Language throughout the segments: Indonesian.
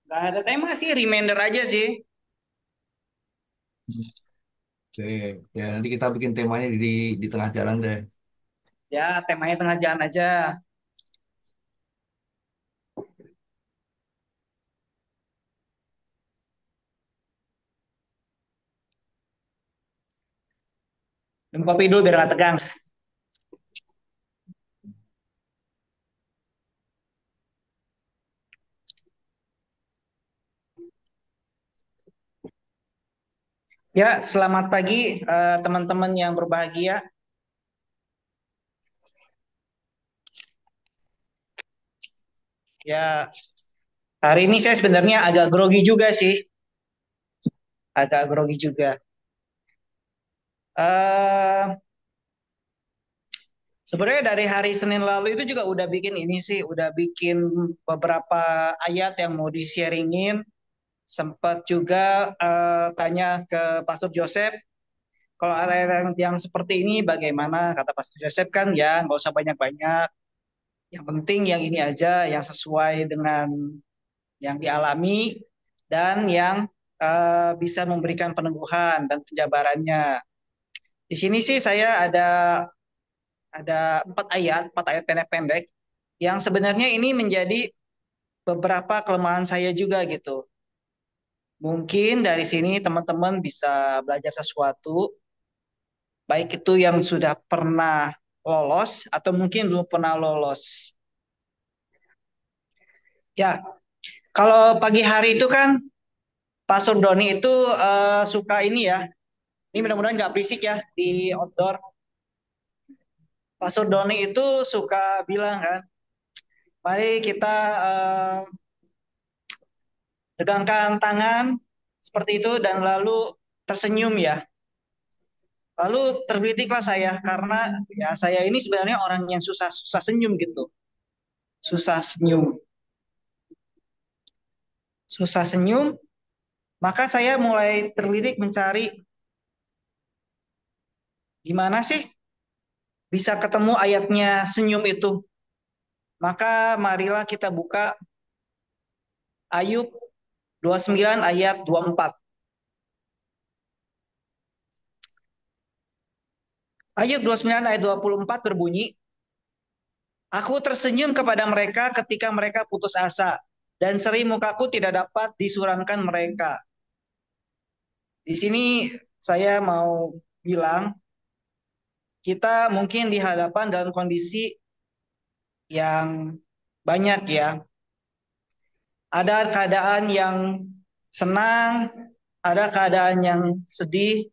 Gak ada tema sih, reminder aja sih. Oke, ya nanti kita bikin temanya di tengah jalan deh. Ya, temanya tengah jalan aja. Minum kopi dulu biar gak tegang. Ya, selamat pagi teman-teman yang berbahagia. Ya, hari ini saya sebenarnya agak grogi juga sih. Agak grogi juga. eh Sebenarnya dari hari Senin lalu itu juga udah bikin ini sih, udah bikin beberapa ayat yang mau di-sharingin. Sempat juga tanya ke Pastor Joseph, kalau ada yang seperti ini bagaimana? Kata Pastor Joseph kan ya nggak usah banyak-banyak. Yang penting yang ini aja, yang sesuai dengan yang dialami dan yang bisa memberikan peneguhan dan penjabarannya. Di sini sih saya ada empat ayat pendek-pendek yang sebenarnya ini menjadi beberapa kelemahan saya juga gitu. Mungkin dari sini teman-teman bisa belajar sesuatu, baik itu yang sudah pernah lolos atau mungkin belum pernah lolos. Ya, kalau pagi hari itu kan Pak Surdoni itu suka ini ya. Ini mudah-mudahan nggak berisik ya di outdoor. Pak Surdoni itu suka bilang kan, mari kita eh, tegangkan tangan seperti itu dan lalu tersenyum ya. Lalu terbetiklah saya karena ya saya ini sebenarnya orang yang susah senyum gitu. Susah senyum. Susah senyum, maka saya mulai terlirik mencari gimana sih bisa ketemu ayatnya senyum itu. Maka marilah kita buka Ayub 29 ayat 24. Ayub 29 ayat 24 berbunyi, Aku tersenyum kepada mereka ketika mereka putus asa, dan seri mukaku tidak dapat disuramkan mereka. Di sini saya mau bilang, kita mungkin dihadapan dalam kondisi yang banyak ya. Ada keadaan yang senang, ada keadaan yang sedih.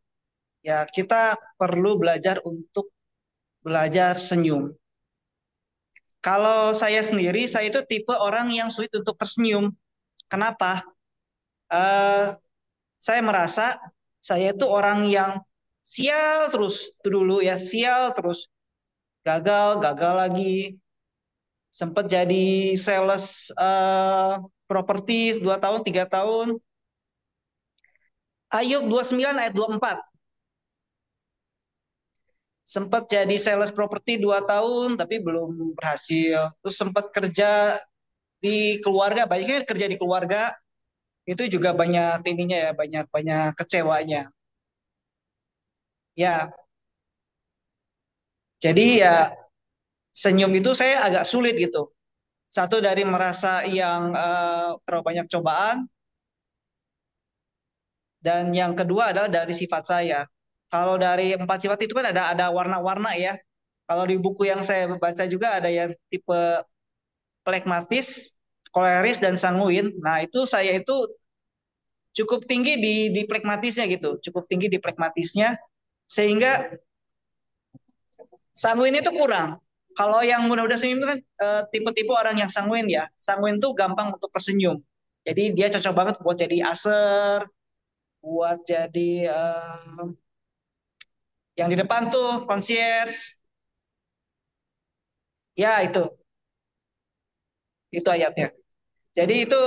Ya, kita perlu belajar untuk belajar senyum. Kalau saya sendiri, saya itu tipe orang yang sulit untuk tersenyum. Kenapa? Eh, saya merasa saya itu orang yang sial terus. Itu dulu ya, sial terus. Gagal, gagal lagi. Sempat jadi sales properti 2 tahun, 3 tahun. Ayub 29 ayat 24. Sempat jadi sales properti 2 tahun, tapi belum berhasil. Terus sempat kerja di keluarga, banyaknya kerja di keluarga, itu juga banyak ininya ya, banyak banyak kecewanya. Ya, jadi ya senyum itu saya agak sulit gitu. Satu dari merasa yang terlalu banyak cobaan, dan yang kedua adalah dari sifat saya. Kalau dari empat sifat itu kan ada warna-warna ya. Kalau di buku yang saya baca juga ada yang tipe plekmatis, koleris, dan sanguin. Nah itu saya itu cukup tinggi di plekmatisnya gitu, cukup tinggi di plekmatisnya, sehingga sanguin itu kurang. Kalau yang mudah-mudah senyum itu kan tipe-tipe orang yang sanguin ya. Sanguin tuh gampang untuk tersenyum. Jadi dia cocok banget buat jadi aser, buat jadi yang di depan tuh concierge. Ya itu ayatnya. Jadi itu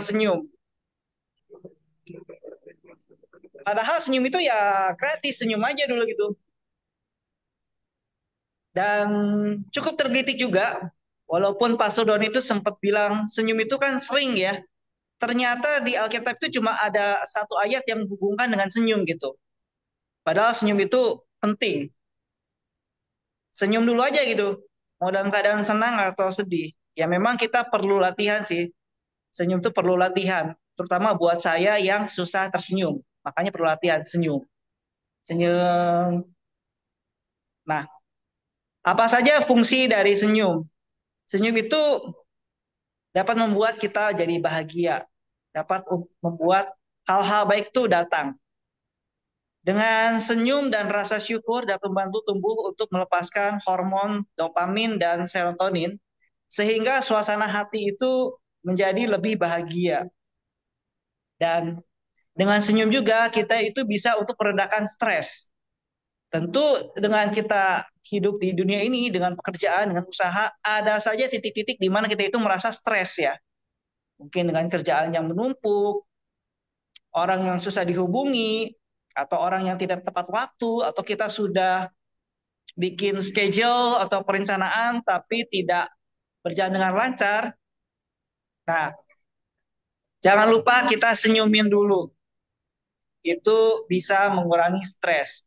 senyum. Padahal senyum itu ya gratis, senyum aja dulu gitu. Dan cukup tergelitik juga, walaupun Pak Sudon itu sempat bilang senyum itu kan sering ya. ternyata di Alkitab itu cuma ada satu ayat yang menghubungkan dengan senyum gitu. Padahal senyum itu penting. Senyum dulu aja gitu. Mau dalam keadaan senang atau sedih. Ya memang kita perlu latihan sih. Senyum itu perlu latihan. Terutama buat saya yang susah tersenyum. Makanya perlu latihan senyum. Senyum. Nah, apa saja fungsi dari senyum? Senyum itu dapat membuat kita jadi bahagia. Dapat membuat hal-hal baik itu datang. Dengan senyum dan rasa syukur dapat membantu tubuh untuk melepaskan hormon dopamin dan serotonin, sehingga suasana hati itu menjadi lebih bahagia. Dan dengan senyum juga kita itu bisa untuk meredakan stres. Tentu dengan kita hidup di dunia ini, dengan pekerjaan, dengan usaha, ada saja titik-titik di mana kita itu merasa stres ya. Mungkin dengan kerjaan yang menumpuk, orang yang susah dihubungi, atau orang yang tidak tepat waktu, atau kita sudah bikin schedule atau perencanaan tapi tidak berjalan dengan lancar. Nah, jangan lupa kita senyumin dulu. Itu bisa mengurangi stres.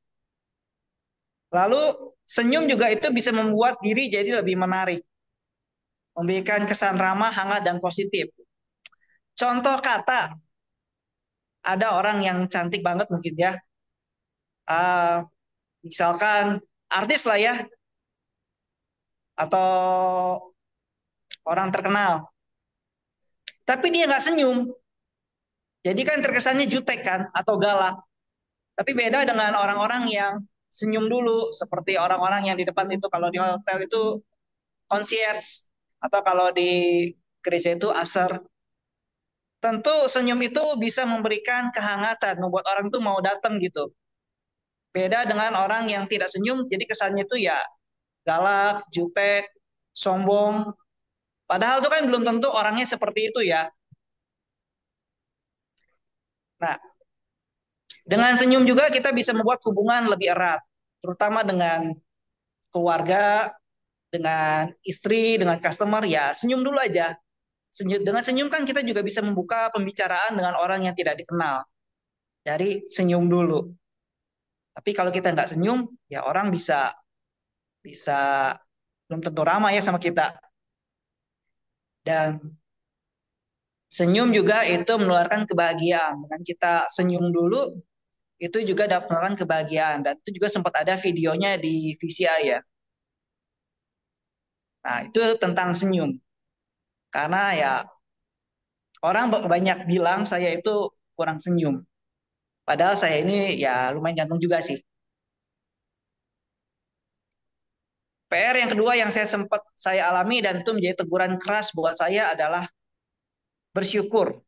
Lalu senyum juga itu bisa membuat diri jadi lebih menarik, memberikan kesan ramah, hangat dan positif. Contoh kata, ada orang yang cantik banget mungkin ya, uh, misalkan artis lah ya, atau orang terkenal, tapi dia nggak senyum, jadi kan terkesannya jutek kan, atau galak. Tapi beda dengan orang-orang yang senyum dulu, seperti orang-orang yang di depan itu kalau di hotel itu concierge, atau kalau di gereja itu usher. Tentu senyum itu bisa memberikan kehangatan, membuat orang itu mau datang gitu. Beda dengan orang yang tidak senyum, jadi kesannya itu ya galak, jutek, sombong. Padahal itu kan belum tentu orangnya seperti itu ya. Nah, dengan senyum juga kita bisa membuat hubungan lebih erat, terutama dengan keluarga, dengan istri, dengan customer, ya senyum dulu aja. Dengan senyum kan kita juga bisa membuka pembicaraan dengan orang yang tidak dikenal. Dari senyum dulu. Tapi kalau kita nggak senyum, ya orang bisa bisa belum tentu ramah ya sama kita. Dan senyum juga itu menularkan kebahagiaan. Dengan kita senyum dulu, itu juga dapat menularkan kebahagiaan. Dan itu juga sempat ada videonya di VCI ya. Nah, itu tentang senyum. Karena ya orang banyak bilang saya itu kurang senyum. Padahal saya ini ya lumayan jantung juga sih. PR yang kedua yang saya alami dan itu menjadi teguran keras buat saya adalah bersyukur.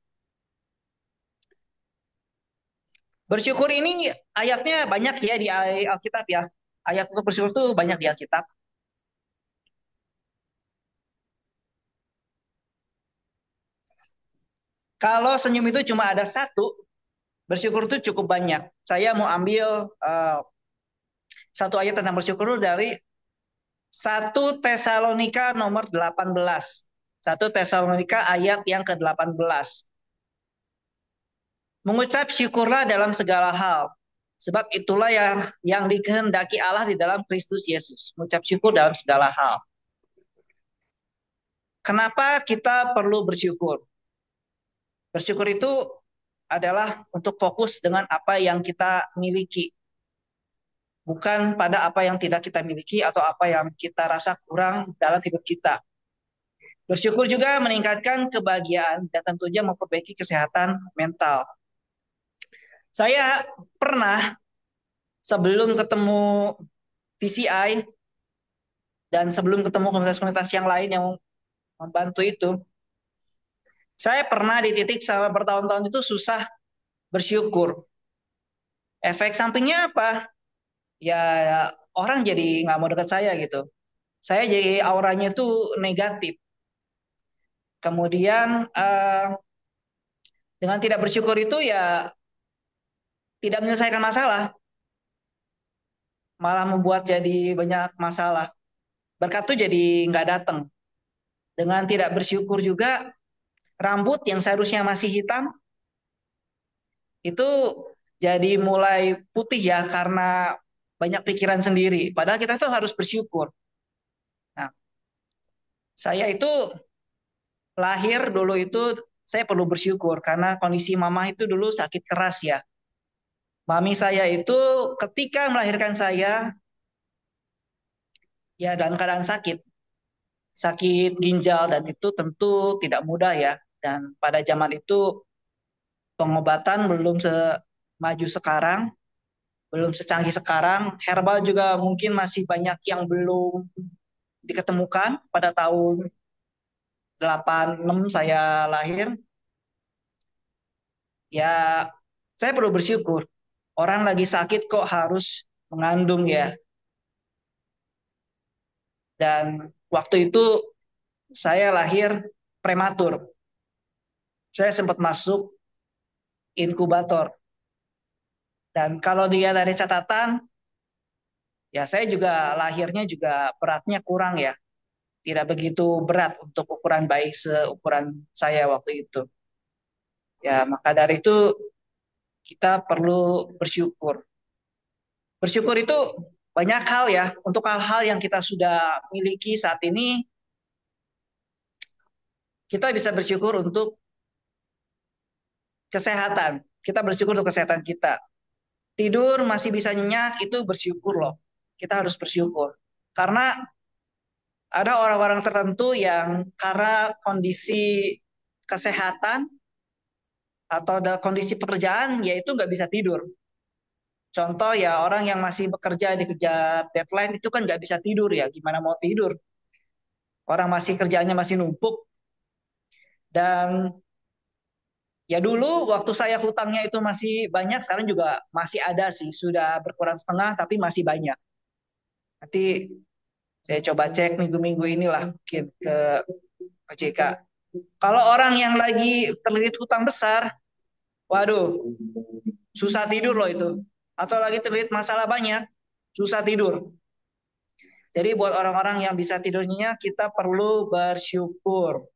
Bersyukur ini ayatnya banyak ya di Alkitab ya. Ayat untuk bersyukur itu banyak di Alkitab. Kalau senyum itu cuma ada satu, bersyukur itu cukup banyak. Saya mau ambil satu ayat tentang bersyukur dari 1 Tesalonika nomor 18. 1 Tesalonika ayat yang ke-18. Mengucap syukurlah dalam segala hal. Sebab itulah yang dikehendaki Allah di dalam Kristus Yesus. Mengucap syukur dalam segala hal. Kenapa kita perlu bersyukur? Bersyukur itu adalah untuk fokus dengan apa yang kita miliki. Bukan pada apa yang tidak kita miliki atau apa yang kita rasa kurang dalam hidup kita. Bersyukur juga meningkatkan kebahagiaan dan tentunya memperbaiki kesehatan mental. Saya pernah sebelum ketemu VCI dan sebelum ketemu komunitas-komunitas yang lain yang membantu itu, saya pernah di titik selama bertahun-tahun itu susah bersyukur. Efek sampingnya apa? Ya orang jadi nggak mau dekat saya gitu. Saya jadi auranya itu negatif. Kemudian dengan tidak bersyukur itu ya tidak menyelesaikan masalah, malah membuat jadi banyak masalah. Berkat tuh jadi nggak datang. Dengan tidak bersyukur juga Rambut yang seharusnya masih hitam itu jadi mulai putih ya karena banyak pikiran sendiri. Padahal kita tuh harus bersyukur. Nah, saya itu lahir dulu itu saya perlu bersyukur karena kondisi mama itu dulu sakit keras ya. Mami saya itu ketika melahirkan saya ya dalam keadaan sakit, sakit ginjal dan itu tentu tidak mudah ya. Dan pada zaman itu pengobatan belum semaju sekarang, belum secanggih sekarang. Herbal juga mungkin masih banyak yang belum diketemukan pada tahun 86 saya lahir. Ya, saya perlu bersyukur. Orang lagi sakit kok harus mengandung ya. Dan waktu itu saya lahir prematur. Saya sempat masuk inkubator. Dan kalau dia dari catatan, ya saya juga lahirnya juga beratnya kurang ya. Tidak begitu berat untuk ukuran bayi seukuran saya waktu itu. Ya, maka dari itu kita perlu bersyukur. Bersyukur itu banyak hal ya. Untuk hal-hal yang kita sudah miliki saat ini, kita bisa bersyukur untuk kesehatan. Kita bersyukur untuk kesehatan kita. Tidur masih bisa nyenyak, itu bersyukur loh. Kita harus bersyukur. Karena ada orang-orang tertentu yang karena kondisi kesehatan atau ada kondisi pekerjaan, yaitu nggak bisa tidur. Contoh ya orang yang masih bekerja dikejar deadline itu kan nggak bisa tidur ya. Gimana mau tidur? Orang masih kerjaannya masih numpuk. Dan ya dulu waktu saya hutangnya itu masih banyak, sekarang juga masih ada sih. Sudah berkurang setengah tapi masih banyak. Nanti saya coba cek minggu-minggu inilah mungkin ke OJK. Kalau orang yang lagi terlilit hutang besar, waduh, susah tidur loh itu. Atau lagi terlilit masalah banyak, susah tidur. Jadi buat orang-orang yang bisa tidurnya, kita perlu bersyukur.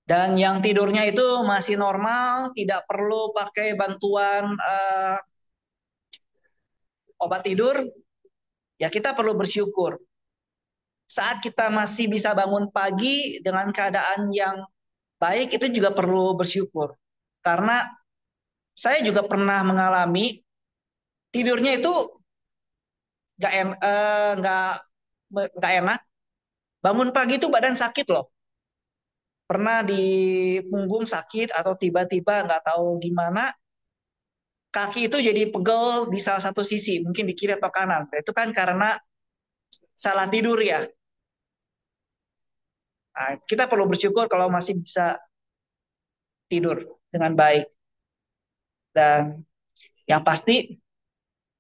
Dan yang tidurnya itu masih normal, tidak perlu pakai bantuan obat tidur, ya kita perlu bersyukur. Saat kita masih bisa bangun pagi dengan keadaan yang baik, itu juga perlu bersyukur. Karena saya juga pernah mengalami tidurnya itu nggak enak. Bangun pagi itu badan sakit loh. Pernah di punggung sakit atau tiba-tiba nggak tahu gimana kaki itu jadi pegel di salah satu sisi, mungkin di kiri atau kanan. Nah, itu kan karena salah tidur ya. Nah, kita perlu bersyukur kalau masih bisa tidur dengan baik. Dan yang pasti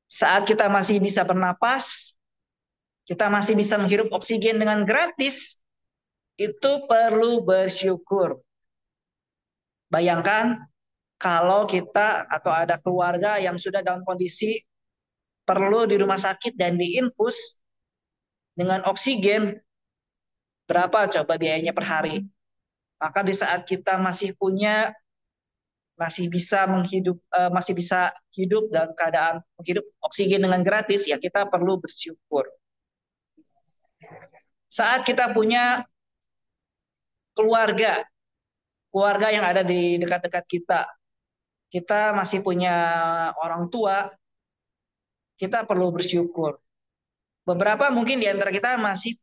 saat kita masih bisa bernapas, kita masih bisa menghirup oksigen dengan gratis, itu perlu bersyukur. Bayangkan kalau kita atau ada keluarga yang sudah dalam kondisi perlu di rumah sakit dan diinfus dengan oksigen, berapa coba biayanya per hari? Maka di saat kita masih punya, masih bisa masih bisa hidup dalam keadaan menghidup oksigen dengan gratis, ya kita perlu bersyukur. Saat kita punya keluarga, keluarga yang ada di dekat-dekat kita, kita masih punya orang tua, kita perlu bersyukur. Beberapa mungkin di antara kita masih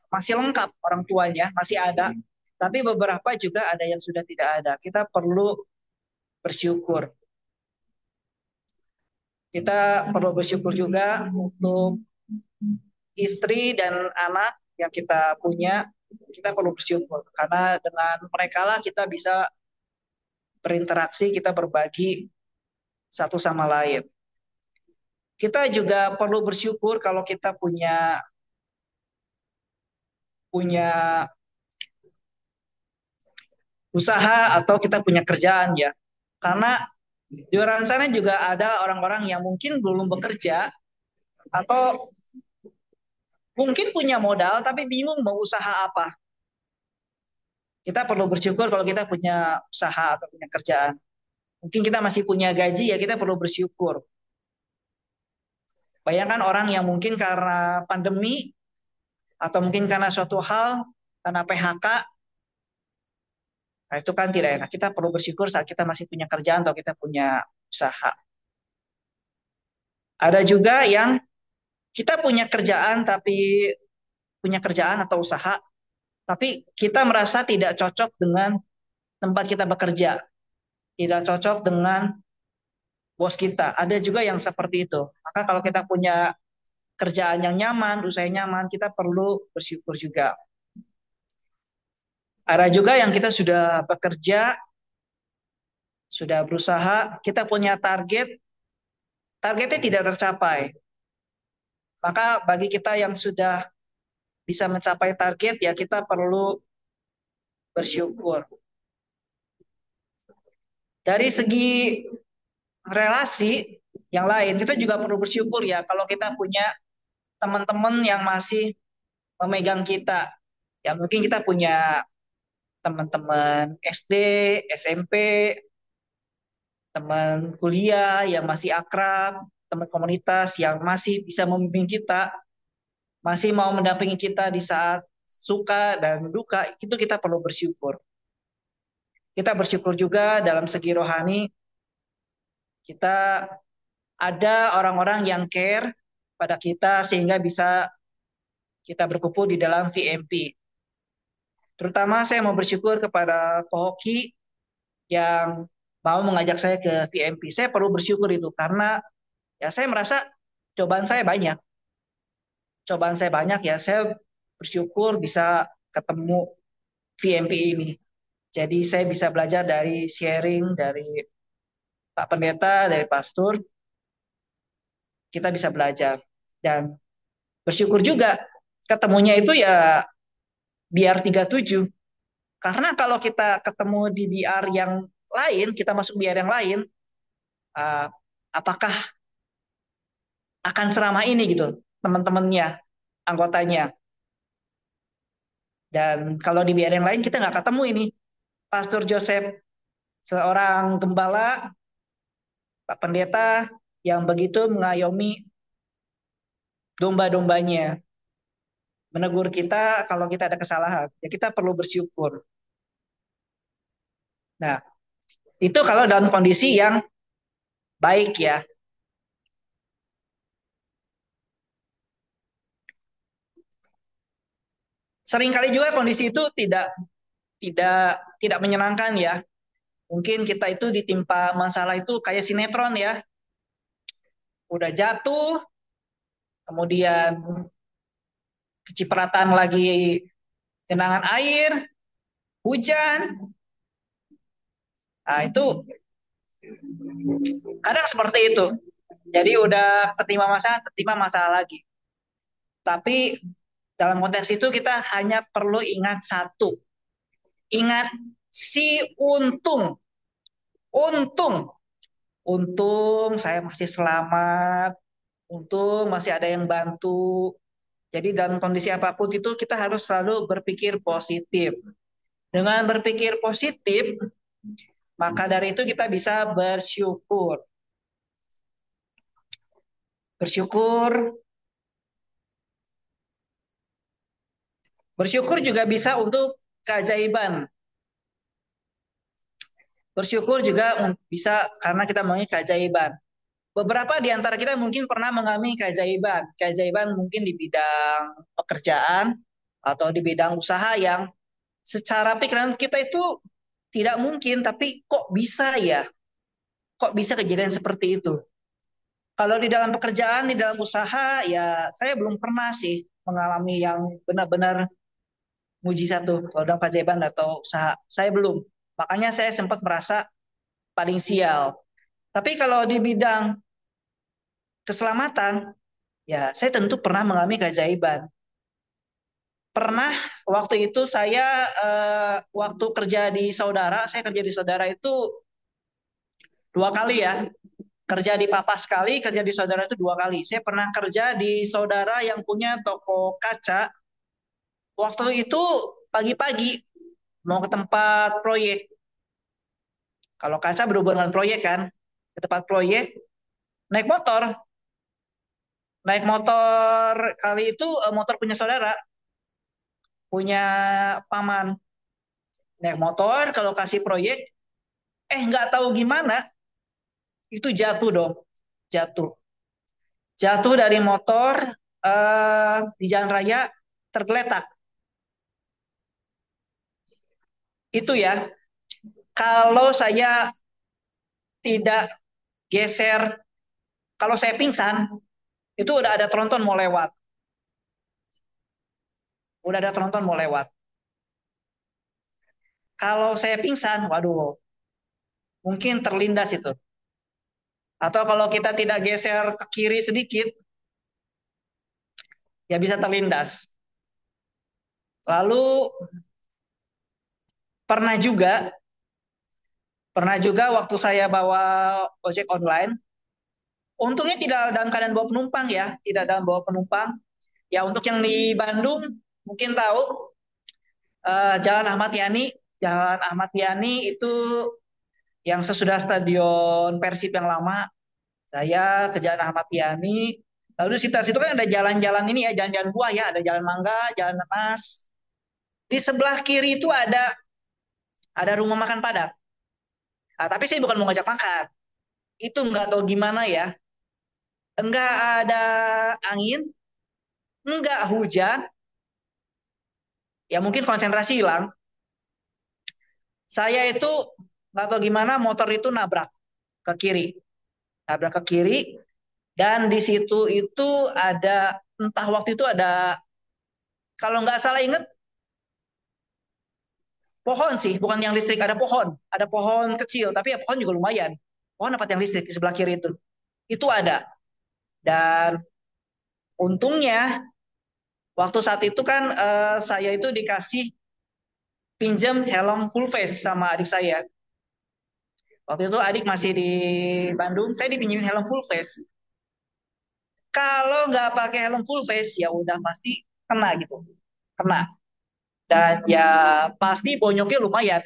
masih lengkap orang tuanya, masih ada. Tapi beberapa juga ada yang sudah tidak ada. Kita perlu bersyukur. Kita perlu bersyukur juga untuk istri dan anak yang kita punya. Kita perlu bersyukur karena dengan mereka lah kita bisa berinteraksi, kita berbagi satu sama lain. Kita juga perlu bersyukur kalau kita punya punya usaha atau kita punya kerjaan ya. Karena di luar sana juga ada orang-orang yang mungkin belum bekerja atau mungkin punya modal tapi bingung mau usaha apa. Kita perlu bersyukur kalau kita punya usaha atau punya kerjaan. Mungkin kita masih punya gaji, ya kita perlu bersyukur. Bayangkan orang yang mungkin karena pandemi atau mungkin karena suatu hal, karena PHK, nah itu kan tidak enak. Kita perlu bersyukur saat kita masih punya kerjaan atau kita punya usaha. Ada juga yang kita punya kerjaan tapi punya kerjaan atau usaha, tapi kita merasa tidak cocok dengan tempat kita bekerja, tidak cocok dengan bos kita. Ada juga yang seperti itu. Maka kalau kita punya kerjaan yang nyaman, usaha yang nyaman, kita perlu bersyukur juga. Ada juga yang kita sudah bekerja, sudah berusaha, kita punya target, targetnya tidak tercapai. Maka bagi kita yang sudah bisa mencapai target, ya kita perlu bersyukur. Dari segi relasi yang lain, kita juga perlu bersyukur ya kalau kita punya teman-teman yang masih memegang kita. Ya mungkin kita punya teman-teman SD, SMP, teman kuliah yang masih akrab, teman komunitas yang masih bisa membimbing kita, masih mau mendampingi kita di saat suka dan duka, itu kita perlu bersyukur. Kita bersyukur juga dalam segi rohani, kita ada orang-orang yang care pada kita sehingga bisa kita berkumpul di dalam VMP. Terutama saya mau bersyukur kepada Ko Hoki yang mau mengajak saya ke VMP. Saya perlu bersyukur itu karena ya saya merasa cobaan saya banyak. Cobaan saya banyak ya, saya bersyukur bisa ketemu VMP ini. Jadi saya bisa belajar dari sharing dari Pak Pendeta, dari Pastor, kita bisa belajar. Dan bersyukur juga ketemunya itu ya biar 37. Karena kalau kita ketemu di BR yang lain, kita masuk BR yang lain, uh, apakah akan seramah ini gitu teman-temannya, anggotanya. Dan kalau di BR yang lain kita nggak ketemu ini. Pastor Joseph, seorang gembala, Pak Pendeta yang begitu mengayomi domba-dombanya, menegur kita kalau kita ada kesalahan. Ya kita perlu bersyukur. Nah, itu kalau dalam kondisi yang baik ya. Seringkali juga kondisi itu tidak tidak menyenangkan ya. Mungkin kita itu ditimpa masalah itu kayak sinetron ya. Udah jatuh, kemudian kecipratan lagi genangan air, hujan. Nah, itu kadang seperti itu. Jadi udah ketimpa masalah lagi. Tapi dalam konteks itu kita hanya perlu ingat satu. Ingat si untung. Untung. Untung saya masih selamat. Untung masih ada yang bantu. Jadi dalam kondisi apapun itu kita harus selalu berpikir positif. Dengan berpikir positif, maka dari itu kita bisa bersyukur. Bersyukur, bersyukur juga bisa untuk keajaiban. Bersyukur juga bisa karena kita mengalami keajaiban. Beberapa di antara kita mungkin pernah mengalami keajaiban. Keajaiban mungkin di bidang pekerjaan atau di bidang usaha yang secara pikiran kita itu tidak mungkin, tapi kok bisa ya? Kok bisa kejadian seperti itu? Kalau di dalam pekerjaan, di dalam usaha, ya saya belum pernah sih mengalami yang benar-benar mujizat tuh, kalau dalam keajaiban atau usaha. Saya belum. Makanya saya sempat merasa paling sial. Tapi kalau di bidang keselamatan, ya saya tentu pernah mengalami keajaiban. Pernah waktu itu saya waktu kerja di saudara, saya kerja di saudara itu 2 kali ya. Kerja di papa sekali, kerja di saudara itu 2 kali. Saya pernah kerja di saudara yang punya toko kaca. Waktu itu pagi-pagi, mau ke tempat proyek. Kalau kaca berhubungan dengan proyek kan, ke tempat proyek, naik motor. Naik motor kali itu motor punya saudara, punya paman. Naik motor kalau kasih proyek, nggak tahu gimana, itu jatuh dong. Jatuh. Jatuh dari motor di jalan raya, tergeletak. Itu ya, kalau saya tidak geser, kalau saya pingsan, itu udah ada tronton mau lewat. Udah ada tronton mau lewat. Kalau saya pingsan, waduh, mungkin terlindas itu. Atau kalau kita tidak geser ke kiri sedikit, ya bisa terlindas. Lalu pernah juga, pernah juga waktu saya bawa ojek online, untungnya tidak dalam keadaan bawa penumpang ya, tidak dalam bawa penumpang. Ya untuk yang di Bandung mungkin tahu Jalan Ahmad Yani, Jalan Ahmad Yani itu yang sesudah stadion Persib yang lama, saya ke Jalan Ahmad Yani. Lalu di sekitar situ kan ada jalan-jalan ini ya, jalan-jalan buah ya, ada Jalan Mangga, Jalan Nanas. Di sebelah kiri itu ada rumah makan Padang. Ah, tapi saya bukan mau ngajak makan. Itu nggak tahu gimana ya. Nggak ada angin, nggak hujan. Ya mungkin konsentrasi hilang. Saya itu nggak tahu gimana motor itu nabrak ke kiri. Nabrak ke kiri. Dan di situ itu ada, entah waktu itu ada, kalau nggak salah inget, pohon sih. Bukan yang listrik, ada pohon. Ada pohon kecil, tapi ya pohon juga lumayan. Pohon dapat yang listrik di sebelah kiri itu. Itu ada. Dan untungnya waktu saat itu kan saya itu dikasih pinjam helm full face sama adik saya. Waktu itu adik masih di Bandung, saya dipinjemin helm full face. Kalau nggak pakai helm full face ya udah pasti kena gitu, kena. Dan ya pasti bonyoknya lumayan.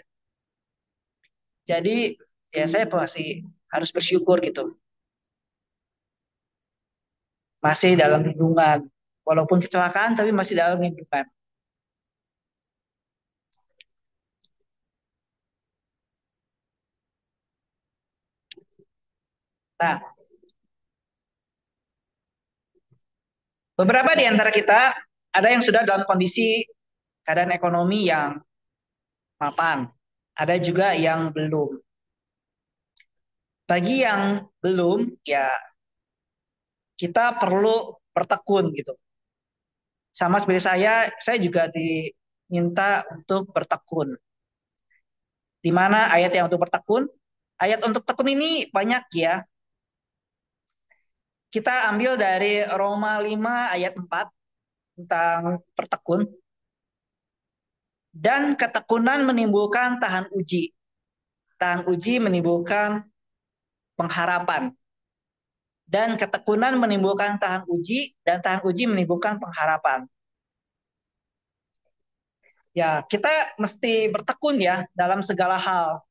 Jadi ya saya masih harus bersyukur gitu, masih dalam lindungan. Walaupun kecelakaan tapi masih dalam lindungan. Nah, beberapa di antara kita ada yang sudah dalam kondisi keadaan ekonomi yang mapan. Ada juga yang belum. Bagi yang belum, ya kita perlu bertekun gitu. Sama seperti saya juga diminta untuk bertekun. Di mana ayat yang untuk bertekun? Ayat untuk tekun ini banyak ya. Kita ambil dari Roma 5 ayat 4 tentang bertekun. Dan ketekunan menimbulkan tahan uji. Tahan uji menimbulkan pengharapan. Dan ketekunan menimbulkan tahan uji, dan tahan uji menimbulkan pengharapan. Ya, kita mesti bertekun ya dalam segala hal.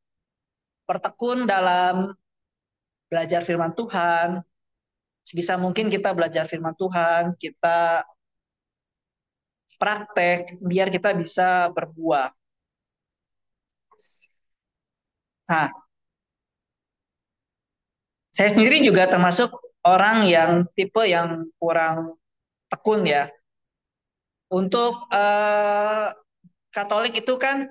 Bertekun dalam belajar firman Tuhan. Sebisa mungkin kita belajar firman Tuhan, kita praktek biar kita bisa berbuah. Nah, saya sendiri juga termasuk orang yang tipe yang kurang tekun ya. Untuk Katolik itu kan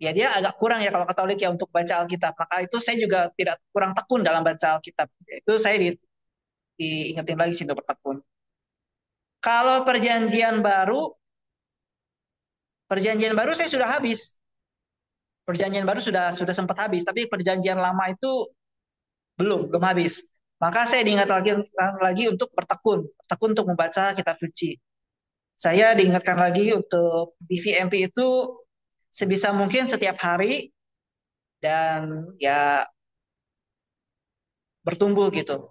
ya dia agak kurang ya kalau Katolik ya untuk baca Alkitab. Maka itu saya juga tidak kurang tekun dalam baca Alkitab. Itu saya diingetin lagi sih untuk bertekun. Kalau perjanjian baru saya sudah habis. Perjanjian baru sudah sempat habis, tapi perjanjian lama itu belum habis. Maka saya diingatkan lagi untuk bertekun, bertekun untuk membaca kitab suci. Saya diingatkan lagi untuk di VMP itu sebisa mungkin setiap hari dan ya bertumbuh gitu.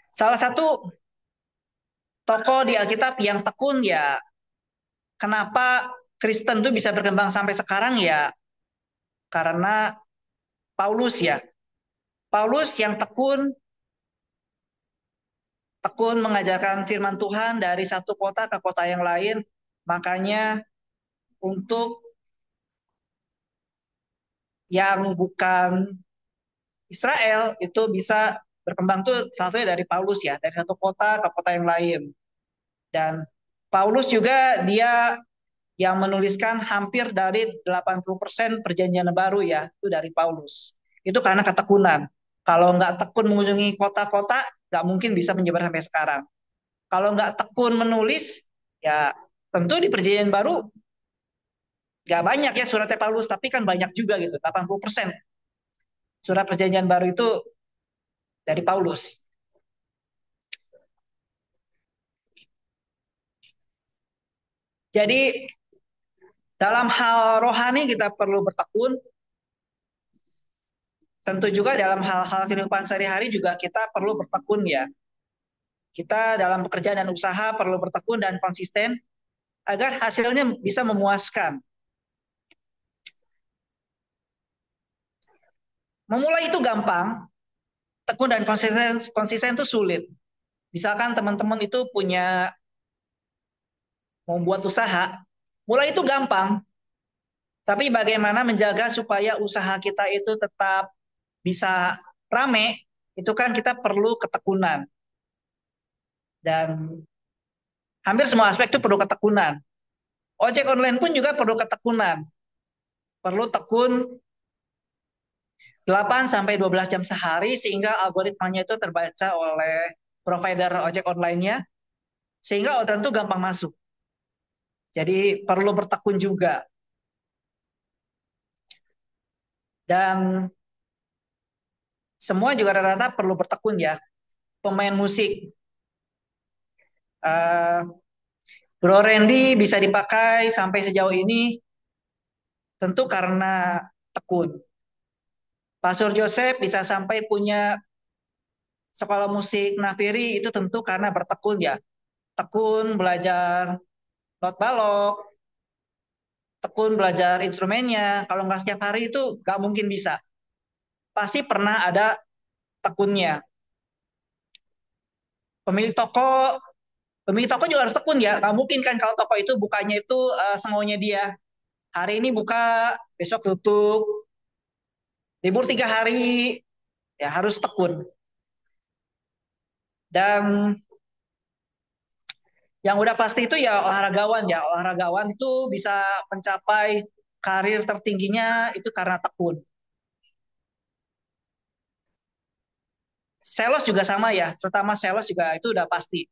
Salah satu tokoh di Alkitab yang tekun ya, kenapa Kristen tuh bisa berkembang sampai sekarang ya karena Paulus ya. Paulus yang tekun tekun mengajarkan firman Tuhan dari satu kota ke kota yang lain. Makanya untuk yang bukan Israel itu bisa berkembang tuh salah satunya dari Paulus ya, dari satu kota ke kota yang lain. Dan Paulus juga dia yang menuliskan hampir dari 80% perjanjian baru ya, itu dari Paulus. Itu karena ketekunan. Kalau nggak tekun mengunjungi kota-kota, nggak mungkin bisa menyebar sampai sekarang. Kalau nggak tekun menulis, ya tentu di perjanjian baru nggak banyak ya suratnya Paulus, tapi kan banyak juga gitu, 80% surat perjanjian baru itu dari Paulus. Jadi dalam hal rohani kita perlu bertekun, tentu juga dalam hal-hal kehidupan sehari-hari juga kita perlu bertekun ya. Kita dalam pekerjaan dan usaha perlu bertekun dan konsisten agar hasilnya bisa memuaskan. Memulai itu gampang, tekun dan konsisten konsisten itu sulit. Misalkan teman-teman itu punya mau buat usaha, mulai itu gampang, tapi bagaimana menjaga supaya usaha kita itu tetap bisa rame, itu kan kita perlu ketekunan. Dan hampir semua aspek itu perlu ketekunan. Ojek online pun juga perlu ketekunan. Perlu tekun 8 sampai 12 jam sehari sehingga algoritmanya itu terbaca oleh provider ojek online-nya sehingga orderan itu gampang masuk. Jadi perlu bertekun juga. Dan semua juga rata-rata perlu bertekun ya. Pemain musik, uh, Bro Randy bisa dipakai sampai sejauh ini tentu karena tekun. Pastor Joseph bisa sampai punya sekolah musik Nafiri itu tentu karena bertekun ya. Tekun belajar not balok, tekun belajar instrumennya. Kalau nggak setiap hari itu nggak mungkin bisa. Pasti pernah ada tekunnya. Pemilik toko, pemilik toko juga harus tekun ya. Nggak mungkin kan kalau toko itu bukanya itu semaunya dia. Hari ini buka, besok tutup, libur 3 hari, ya harus tekun. Dan yang udah pasti itu ya olahragawan ya. Olahragawan itu bisa mencapai karir tertingginya itu karena tekun. Sales juga sama ya, terutama sales juga itu udah pasti.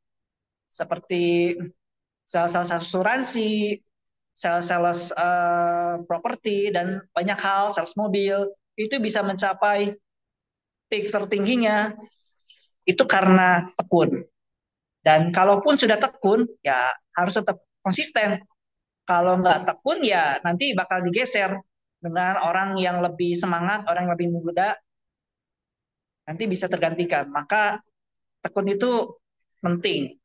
Seperti sales-sales asuransi, sales-sales properti, dan banyak hal, sales mobil, itu bisa mencapai peak tertingginya itu karena tekun. Dan kalaupun sudah tekun, ya harus tetap konsisten. Kalau nggak tekun, ya nanti bakal digeser dengan orang yang lebih semangat, orang yang lebih muda, nanti bisa tergantikan. Maka tekun itu penting.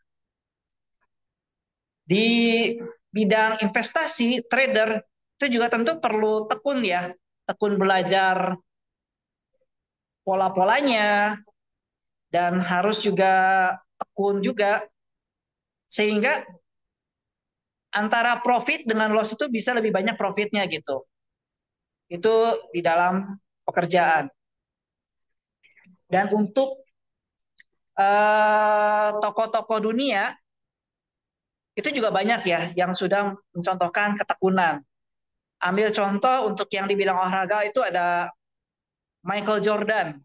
Di bidang investasi, trader, itu juga tentu perlu tekun ya. Tekun belajar pola-polanya, dan harus juga tekun juga. Sehingga antara profit dengan loss itu bisa lebih banyak profitnya gitu. Itu di dalam pekerjaan. Dan untuk tokoh-tokoh dunia, itu juga banyak ya yang sudah mencontohkan ketekunan. Ambil contoh untuk yang di bidang olahraga itu ada Michael Jordan.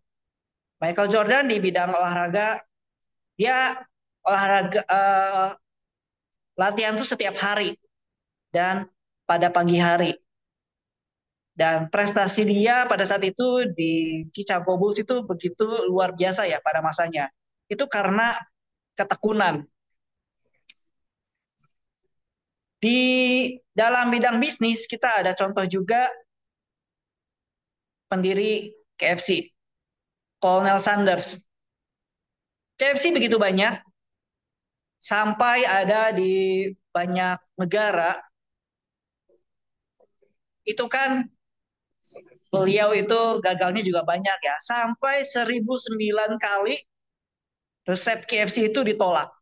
Michael Jordan di bidang olahraga, dia olahraga latihan tuh setiap hari dan pada pagi hari. Dan prestasi dia pada saat itu di Chicago Bulls itu begitu luar biasa ya pada masanya. Itu karena ketekunan. Di dalam bidang bisnis kita ada contoh juga pendiri KFC, Colonel Sanders. KFC begitu banyak sampai ada di banyak negara itu kan beliau itu gagalnya juga banyak ya. Sampai 1009 kali resep KFC itu ditolak.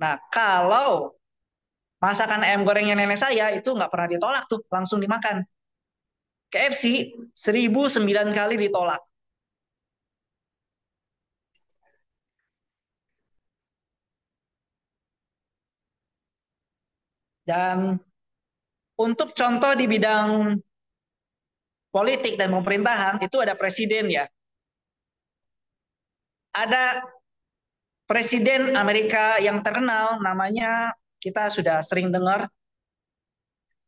Nah, kalau masakan ayam gorengnya nenek saya itu nggak pernah ditolak tuh, langsung dimakan. KFC 1009 kali ditolak. Dan untuk contoh di bidang politik dan pemerintahan itu ada presiden ya. Ada presiden Amerika yang terkenal namanya kita sudah sering dengar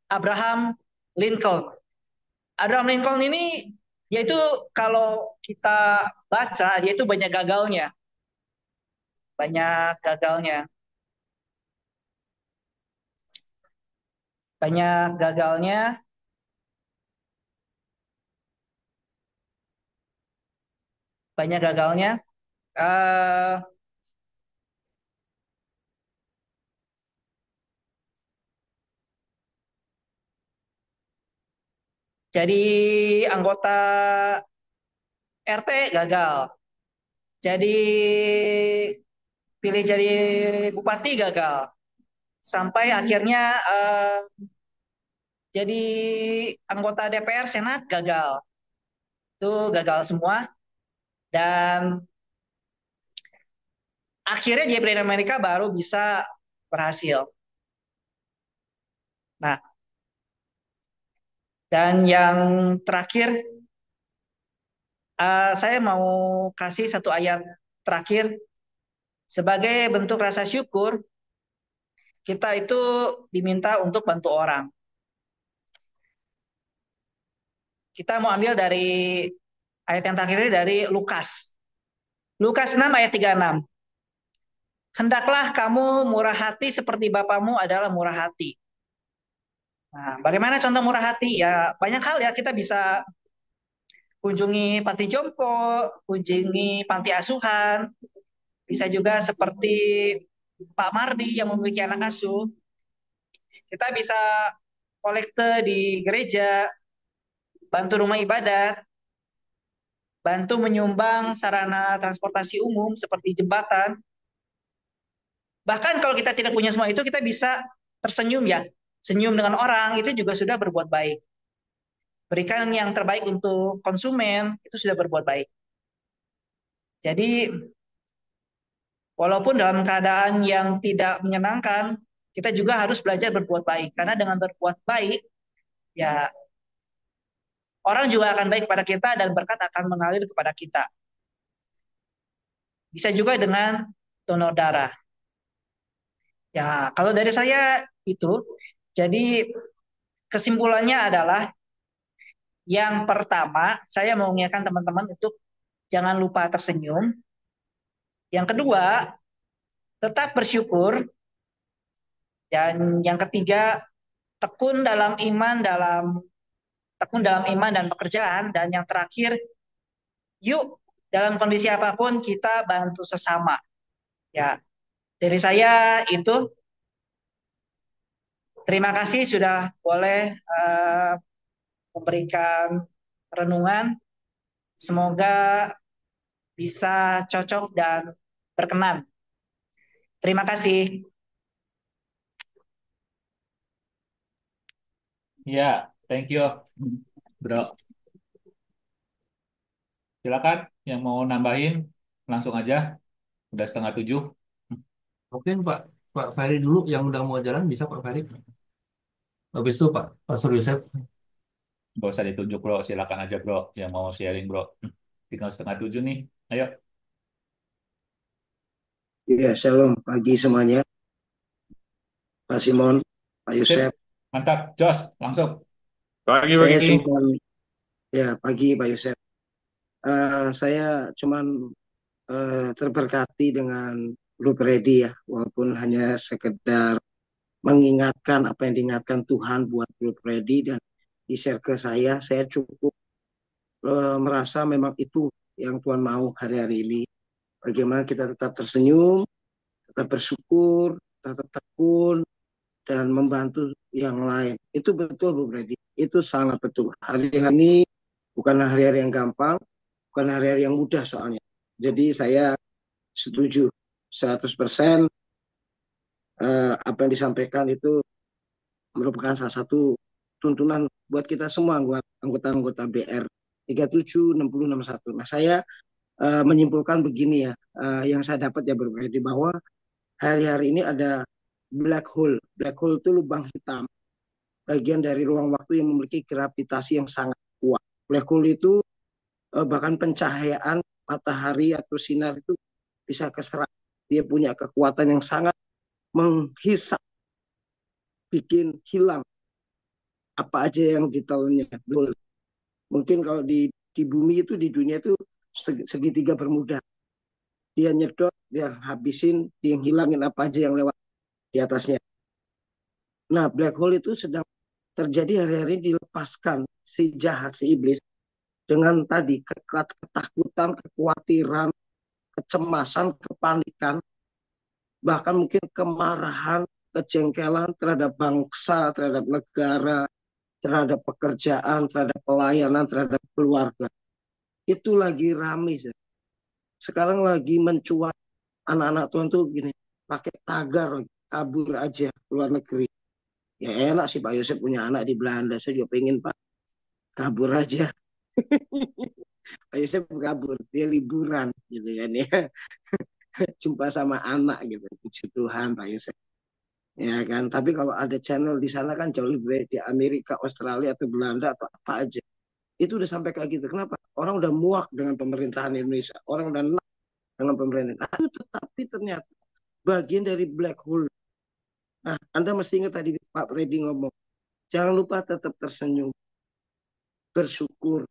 Abraham Lincoln. Abraham Lincoln ini yaitu kalau kita baca dia itu banyak gagalnya, banyak gagalnya, banyak gagalnya, banyak gagalnya. Eh, jadi anggota RT gagal, jadi pilih jadi bupati gagal, sampai akhirnya jadi anggota DPR Senat gagal, itu gagal semua. Dan akhirnya jadi presiden Amerika baru bisa berhasil. Nah, dan yang terakhir, saya mau kasih satu ayat terakhir sebagai bentuk rasa syukur kita itu diminta untuk bantu orang. Kita mau ambil dari ayat yang terakhir ini dari Lukas. Lukas 6 ayat 36. Hendaklah kamu murah hati seperti Bapamu adalah murah hati. Nah, bagaimana contoh murah hati? Ya, banyak hal ya kita bisa kunjungi panti jompo, kunjungi panti asuhan, bisa juga seperti Pak Mardi yang memiliki anak asuh. Kita bisa kolekte di gereja, bantu rumah ibadat, bantu menyumbang sarana transportasi umum seperti jembatan. Bahkan kalau kita tidak punya semua itu, kita bisa tersenyum ya. Senyum dengan orang itu juga sudah berbuat baik. Berikan yang terbaik untuk konsumen, itu sudah berbuat baik. Jadi, walaupun dalam keadaan yang tidak menyenangkan, kita juga harus belajar berbuat baik. Karena dengan berbuat baik, ya orang juga akan baik kepada kita dan berkat akan mengalir kepada kita. Bisa juga dengan donor darah. Ya, kalau dari saya itu, jadi kesimpulannya adalah yang pertama, saya mau mengingatkan teman-teman untuk jangan lupa tersenyum. Yang kedua, tetap bersyukur. Dan yang ketiga, tekun dalam iman dan pekerjaan. Dan yang terakhir, yuk dalam kondisi apapun kita bantu sesama. Ya, dari saya itu terima kasih sudah boleh memberikan renungan. Semoga bisa cocok dan berkenan. Terima kasih. Ya, thank you, bro. Silakan yang mau nambahin langsung aja. Udah 6:30. Mungkin Pak Ferry dulu yang udah mau jalan bisa Pak Ferry. Habis itu Pak Pastor Yosef. Gak usah ditunjuk, bro. Silakan aja, bro. Yang mau sharing, bro. Tinggal 6:30 nih. Ayo. Iya, shalom pagi semuanya, Pak Simon, Pak Sip. Yusef. Mantap. Jos, langsung. Pagi, Saya pagi. cuman, ya pagi Pak Yusef. Saya cuman terberkati dengan Grup Ready ya, walaupun hanya sekedar mengingatkan apa yang diingatkan Tuhan buat Grup Ready dan di-share ke saya cukup merasa memang itu yang Tuhan mau hari-hari ini. Bagaimana kita tetap tersenyum, tetap bersyukur, tetap tekun, dan membantu yang lain. Itu betul Bu Freddy. Itu sangat betul. Hari-hari ini bukan hari-hari yang gampang, bukan hari-hari yang mudah soalnya. Jadi saya setuju 100% apa yang disampaikan itu merupakan salah satu tuntunan buat kita semua anggota-anggota BR 376061. Nah, saya menyimpulkan begini ya, yang saya dapat ya berbeda bahwa hari-hari ini ada black hole. Black hole itu lubang hitam, bagian dari ruang waktu yang memiliki gravitasi yang sangat kuat. Black hole itu bahkan pencahayaan matahari atau sinar itu bisa keserap. Dia punya kekuatan yang sangat menghisap, bikin hilang apa aja yang ditelannya. Mungkin kalau di bumi itu, di dunia itu segitiga bermuda. Dia nyedot, dia habisin, dia hilangin apa aja yang lewat di atasnya. Nah, black hole itu sedang terjadi hari-hari ini, dilepaskan si jahat, si iblis, dengan tadi ketakutan, kekhawatiran, kecemasan, kepanikan, bahkan mungkin kemarahan, kejengkelan terhadap bangsa, terhadap negara, terhadap pekerjaan, terhadap pelayanan, terhadap keluarga. Itu lagi rame. Sekarang lagi mencuat anak-anak Tuhan tuh gini, pakai tagar, kabur aja keluar negeri. Ya enak sih Pak Yosef punya anak di Belanda, saya juga pengen Pak kabur aja. Pak Yosef kabur, dia liburan gitu kan ya. Jumpa sama anak gitu, puji Tuhan Pak Yosef. Ya kan, tapi kalau ada channel di sana kan jauh lebih baik, di Amerika, Australia atau Belanda atau apa aja. Itu udah sampai kayak gitu. Kenapa? Orang udah muak dengan pemerintahan Indonesia. Orang udah enak dengan pemerintahan. Tetapi ternyata bagian dari black hole. Nah, Anda mesti ingat tadi Pak Freddy ngomong, jangan lupa tetap tersenyum, bersyukur,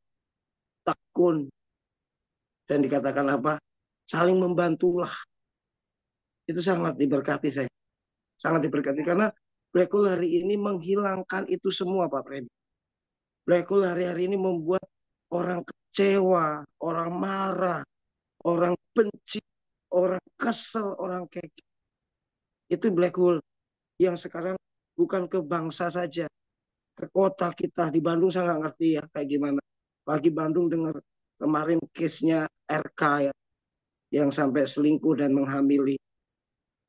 tekun, dan dikatakan apa? Saling membantulah. Itu sangat diberkati saya. Sangat diberkati karena black hole hari ini menghilangkan itu semua Pak Freddy. Black hole hari-hari ini membuat orang kecewa, orang marah, orang benci, orang kesel, orang kece. Itu black hole yang sekarang bukan ke bangsa saja, ke kota kita. Di Bandung saya nggak ngerti ya kayak gimana. Pagi Bandung dengar kemarin case-nya RK ya, yang sampai selingkuh dan menghamili.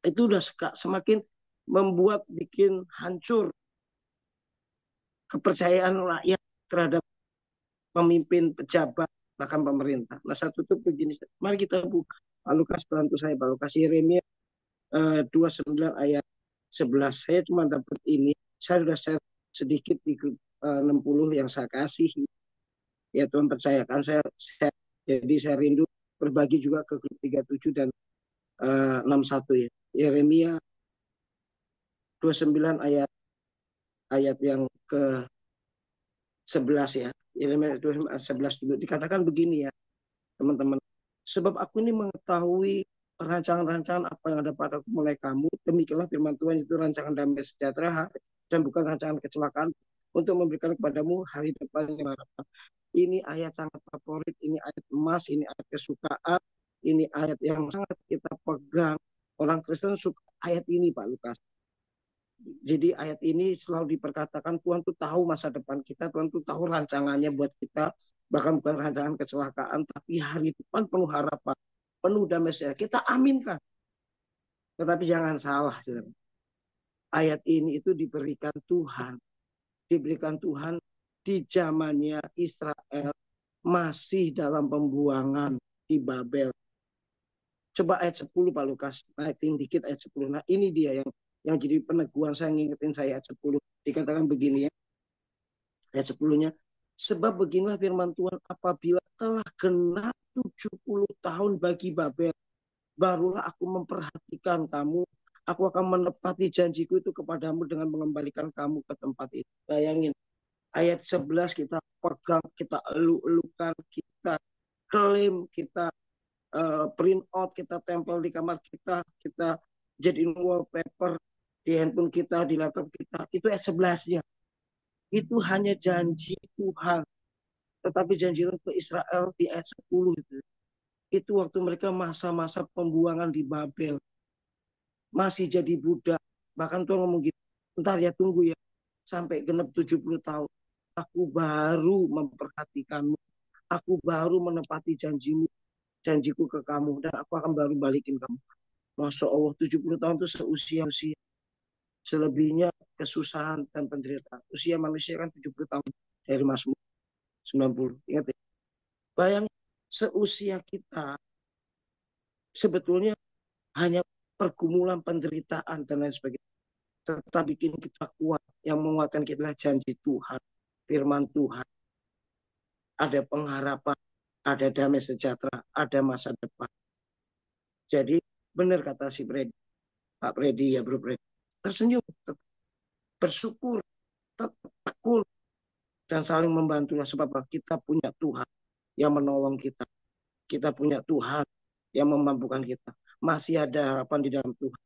Itu udah semakin membuat bikin hancur kepercayaan rakyat terhadap pemimpin, pejabat, bahkan pemerintah. Nah, satu itu begini, mari kita buka. Pak Lukas bantu saya, Pak Lukas. Yeremia 29 ayat 11. Saya cuma dapat ini, saya sudah share sedikit di grup 60 yang saya kasih. Ya Tuhan percayakan saya share. Jadi saya rindu berbagi juga ke grup 37 dan 61 ya. Yeremia 29 ayat yang ke 11 ya. Yeremia 11 dulu dikatakan begini ya, teman-teman. Sebab aku ini mengetahui rancangan-rancangan apa yang ada padaku mulai kamu. Demikianlah firman Tuhan, itu rancangan damai sejahtera dan bukan rancangan kecelakaan, untuk memberikan kepadamu hari depan yang harapan. Ini ayat sangat favorit, ini ayat emas, ini ayat kesukaan, ini ayat yang sangat kita pegang. Orang Kristen suka ayat ini Pak Lukas. Jadi ayat ini selalu diperkatakan Tuhan tuh tahu masa depan kita, Tuhan tuh tahu rancangannya buat kita, bahkan bukan rancangan kecelakaan, tapi hari depan penuh harapan, penuh damai sejahtera. Kita aminkan. Tetapi jangan salah, ayat ini itu diberikan Tuhan di zamannya Israel masih dalam pembuangan di Babel. Coba ayat 10 Pak Lukas, naikin dikit ayat 10. Nah ini dia yang jadi peneguhan saya, ngingetin saya ayat 10. Dikatakan begini ya, ayat 10-nya. Sebab beginilah firman Tuhan, apabila telah genap 70 tahun bagi Babel, barulah aku memperhatikan kamu. Aku akan menepati janjiku itu kepadamu dengan mengembalikan kamu ke tempat itu. Bayangin, ayat 11 kita pegang, kita elu-elukan, kita klaim, kita print out, kita tempel di kamar kita jadiin wallpaper di handphone kita, di laptop kita. Itu ayat 11-nya. Itu hanya janji Tuhan. Tetapi janji ke Israel di ayat 10 itu. Itu waktu mereka masa-masa pembuangan di Babel. Masih jadi budak. Bahkan Tuhan ngomong gitu, bentar ya, tunggu ya. sampai genap 70 tahun. Aku baru memperhatikanmu. Aku baru menepati janjiku ke kamu. Dan aku akan baru balikin kamu. Masya Allah, 70 tahun itu seusia-usia. Selebihnya kesusahan dan penderitaan. Usia manusia kan 70 tahun. Dari Mazmur 90. Ingat ya. Bayangin, seusia kita sebetulnya hanya pergumulan, penderitaan, dan lain sebagainya. Tetap bikin kita kuat. Yang menguatkan kita adalah janji Tuhan, firman Tuhan. Ada pengharapan, ada damai sejahtera, ada masa depan. Jadi benar kata si Freddy, Pak Freddy ya Bro Freddy. Tersenyum, tetap bersyukur, tetap tekun, dan saling membantulah. Sebab kita punya Tuhan yang menolong kita. Kita punya Tuhan yang memampukan kita. Masih ada harapan di dalam Tuhan.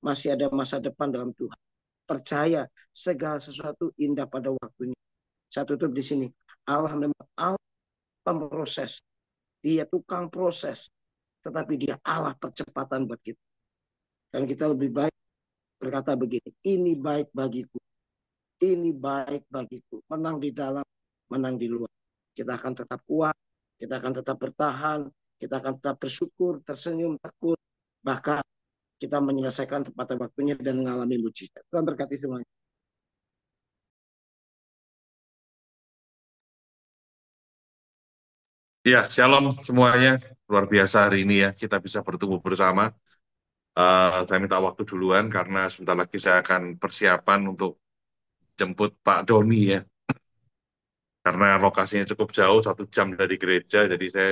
Masih ada masa depan dalam Tuhan. Percaya segala sesuatu indah pada waktunya. Saya tutup di sini. Allah memang Allah pemproses. Dia tukang proses. Tetapi dia Allah percepatan buat kita. Dan kita lebih baik berkata begini. Ini baik bagiku. Ini baik bagiku. Menang di dalam, menang di luar. Kita akan tetap kuat. Kita akan tetap bertahan. Kita akan tetap bersyukur, tersenyum, takut. Bahkan kita menyelesaikan tepat waktunya dan mengalami mujizat. Tuhan berkati semuanya. Ya, shalom semuanya. Luar biasa hari ini ya, kita bisa bertemu bersama. Saya minta waktu duluan karena sebentar lagi saya akan persiapan untuk jemput Pak Doni ya. Karena lokasinya cukup jauh, 1 jam dari gereja, jadi saya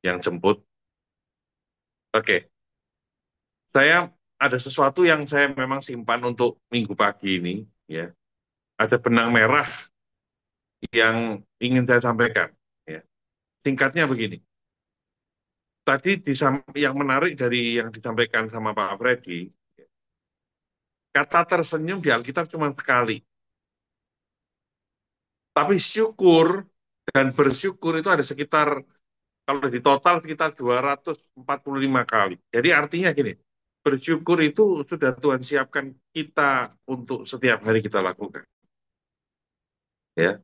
yang jemput. Oke, saya ada sesuatu yang saya memang simpan untuk minggu pagi ini. Ya, ada benang merah yang ingin saya sampaikan. Ya. Singkatnya begini. Tadi yang menarik dari yang disampaikan sama Pak Freddy, kata tersenyum di Alkitab cuma sekali. Tapi syukur dan bersyukur itu ada sekitar, kalau di total sekitar 245 kali. Jadi artinya gini, bersyukur itu sudah Tuhan siapkan kita untuk setiap hari kita lakukan. Ya.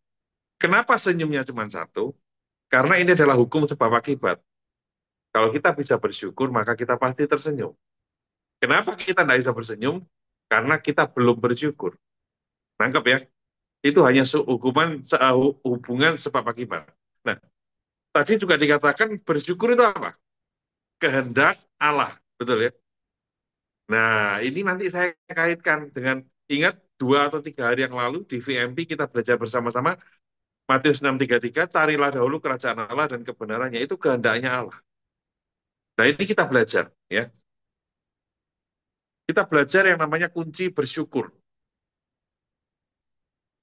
Kenapa senyumnya cuma satu? Karena ini adalah hukum sebab akibat. Kalau kita bisa bersyukur, maka kita pasti tersenyum. Kenapa kita tidak bisa bersenyum? Karena kita belum bersyukur. Nangkep ya? Itu hanya hubungan sebab akibat. Nah, tadi juga dikatakan bersyukur itu apa? Kehendak Allah, betul ya? Nah, ini nanti saya kaitkan dengan, ingat 2 atau 3 hari yang lalu di VMP kita belajar bersama-sama, Matius 6:33, carilah dahulu kerajaan Allah dan kebenarannya, itu kehendaknya Allah. Nah, ini kita belajar ya. Kita belajar yang namanya kunci bersyukur.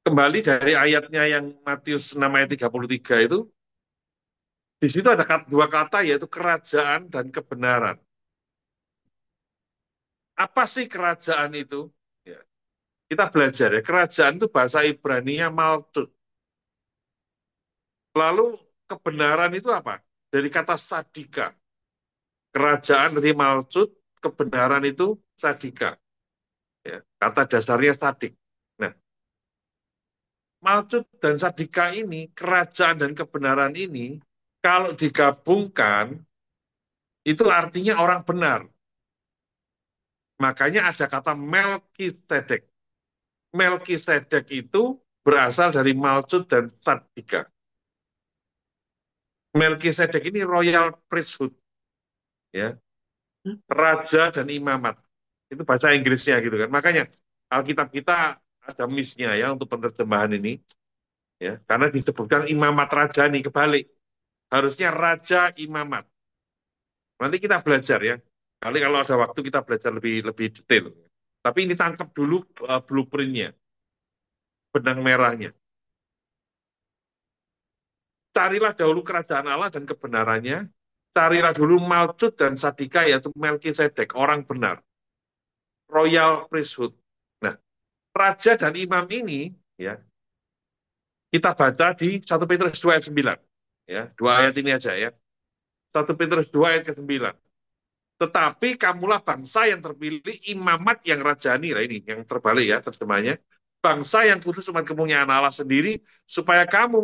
Kembali dari ayatnya yang Matius 6 ayat 33 itu, di situ ada 2 kata yaitu kerajaan dan kebenaran. Apa sih kerajaan itu? Ya. Kita belajar ya, kerajaan itu bahasa Ibrani-nya maltut. Lalu kebenaran itu apa? Dari kata sadika. Kerajaan dari maltut, kebenaran itu sadika. Ya. Kata dasarnya sadik. Nah, maltut dan sadika ini, kerajaan dan kebenaran ini, kalau digabungkan, itu artinya orang benar. Makanya ada kata Melkisedek. Melkisedek itu berasal dari maltut dan sadika. Melkisedek ini royal priesthood, ya, raja dan imamat. Itu bahasa Inggrisnya gitu kan. Makanya Alkitab kita ada miss-nya ya untuk penerjemahan ini, ya, karena disebutkan imamat raja nih, kebalik. Harusnya raja imamat. Nanti kita belajar ya. Kali kalau ada waktu kita belajar lebih detail. Tapi ini tangkap dulu blueprint-nya, benang merahnya. Carilah dahulu kerajaan Allah dan kebenarannya. Carilah dulu maltut dan sadika, yaitu Melkisedek, orang benar. Royal priesthood. Nah, raja dan imam ini, ya, kita baca di 1 Petrus 2 ayat 9. Ya, 2 ayat ini aja ya. 1 Petrus 2 ayat ke-9. Tetapi kamulah bangsa yang terpilih, imamat yang rajani. Nah ini yang terbalik ya terjemahnya. bangsa yang kudus umat kepunyaan Allah sendiri, supaya kamu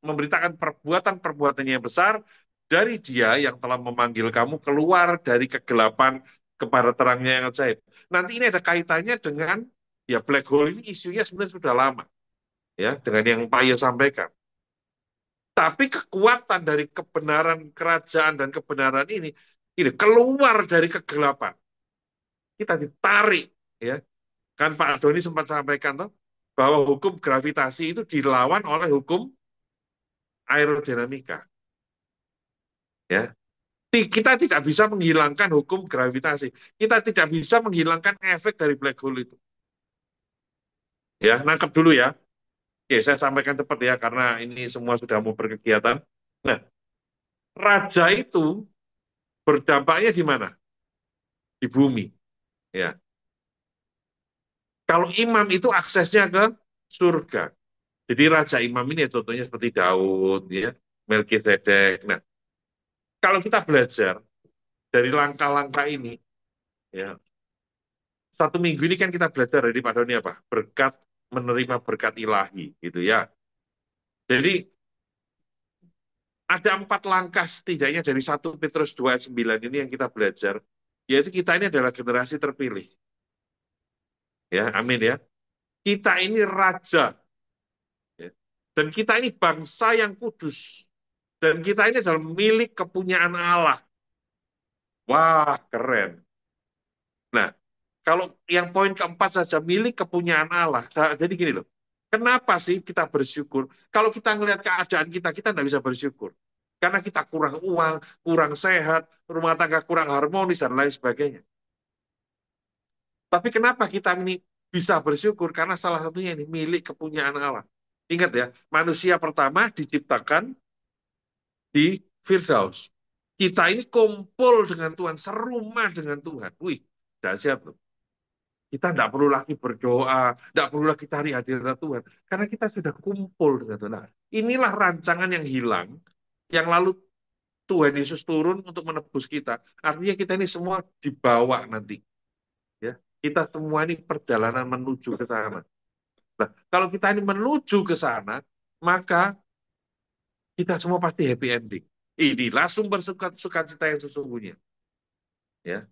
memberitakan perbuatan-perbuatannya yang besar dari Dia yang telah memanggil kamu keluar dari kegelapan kepada terangnya yang ajaib. Nanti ini ada kaitannya dengan ya black hole ini isunya sebenarnya sudah lama ya dengan yang Pak Yo sampaikan. Tapi kekuatan dari kebenaran kerajaan dan kebenaran ini keluar dari kegelapan. Kita ditarik ya. Kan Pak Doni sempat sampaikan toh bahwa hukum gravitasi itu dilawan oleh hukum aerodinamika. Ya. Kita tidak bisa menghilangkan hukum gravitasi. Kita tidak bisa menghilangkan efek dari black hole itu. Ya, nangkep dulu ya. Oke, saya sampaikan cepat ya karena ini semua sudah mau berkegiatan. Nah, raja itu berdampaknya di mana? Di bumi. Ya. Kalau imam itu aksesnya ke surga. Jadi raja imam ini ya contohnya seperti Daud, ya, Melkisedek. Nah, kalau kita belajar dari langkah-langkah ini, ya, 1 minggu ini kan kita belajar dari Pak Doni apa? Berkat menerima berkat ilahi, gitu ya. Jadi ada 4 langkah setidaknya dari 1 Petrus 2 ayat 9 ini yang kita belajar, yaitu kita ini adalah generasi terpilih. Ya, amin ya. Kita ini raja, ya. Dan kita ini bangsa yang kudus. Dan kita ini adalah milik kepunyaan Allah. Wah, keren. Nah, kalau yang poin keempat saja milik kepunyaan Allah. Jadi gini loh, kenapa sih kita bersyukur? Kalau kita ngelihat keadaan kita tidak bisa bersyukur. Karena kita kurang uang, kurang sehat, rumah tangga kurang harmonis, dan lain sebagainya. Tapi kenapa kita ini bisa bersyukur? Karena salah satunya ini milik kepunyaan Allah. Ingat ya, manusia pertama diciptakan di Firdaus. Kita ini kumpul dengan Tuhan, serumah dengan Tuhan. Wih, dahsyat loh. Kita tidak perlu lagi berdoa, tidak perlu lagi cari hadirat Tuhan. Karena kita sudah kumpul dengan Tuhan. Nah, inilah rancangan yang hilang, yang lalu Tuhan Yesus turun untuk menebus kita. Artinya kita ini semua dibawa nanti. Ya, kita semua ini perjalanan menuju ke sana. Nah, kalau kita ini menuju ke sana, maka kita semua pasti happy ending. Inilah sumber sukacita yang sesungguhnya. Ya,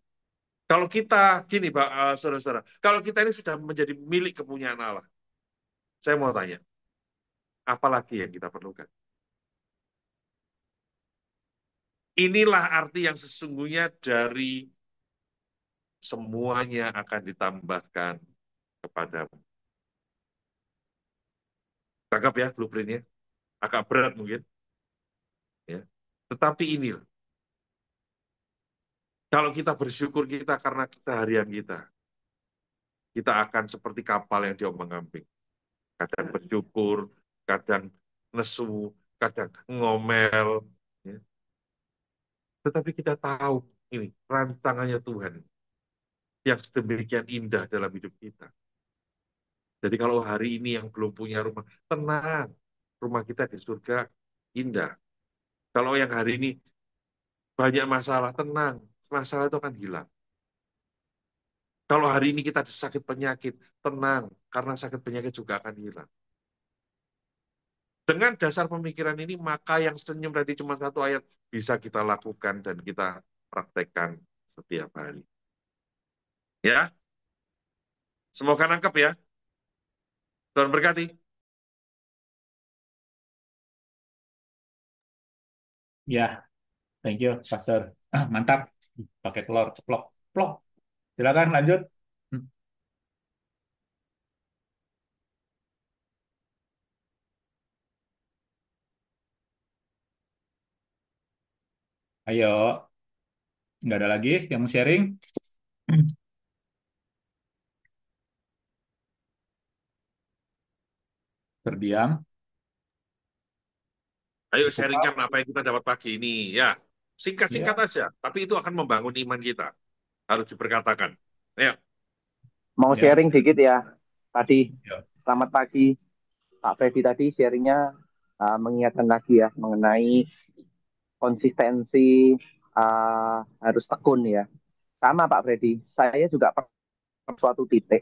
kalau kita gini, Pak, saudara-saudara, kalau kita ini sudah menjadi milik kepunyaan Allah, saya mau tanya, apa lagi yang kita perlukan? Inilah arti yang sesungguhnya dari semuanya akan ditambahkan kepadamu. Tangkap ya blueprintnya, agak berat mungkin, ya. Tetapi inilah, kalau kita bersyukur kita karena keseharian kita akan seperti kapal yang diombang-ambing. Kadang bersyukur, kadang nesu, kadang ngomel. Ya. Tetapi kita tahu ini rancangannya Tuhan yang sedemikian indah dalam hidup kita. Jadi kalau hari ini yang belum punya rumah, tenang. Rumah kita di surga indah. Kalau yang hari ini banyak masalah, tenang. Masalah itu akan hilang. Kalau hari ini kita ada sakit penyakit, tenang. Karena sakit penyakit juga akan hilang. Dengan dasar pemikiran ini, maka yang senyum tadi cuma 1 ayat bisa kita lakukan dan kita praktekkan setiap hari. Ya, semoga nangkep ya. Tuhan berkati. Ya, thank you, Pastor. Mantap. Pakai telur ceplok. Plok. Silakan lanjut. Hmm. Ayo, nggak ada lagi yang mau sharing? Terdiam. Ayo sharingkan Cukup. apa yang kita dapat pagi ini. Ya, singkat-singkat Ya, aja. Tapi itu akan membangun iman kita. Harus diperkatakan. Ya, Mau ya, sharing dikit ya. Tadi, ya. selamat pagi. Pak Freddy tadi sharingnya mengingatkan lagi ya mengenai konsistensi harus tekun ya. Sama Pak Freddy, saya juga pernah suatu titik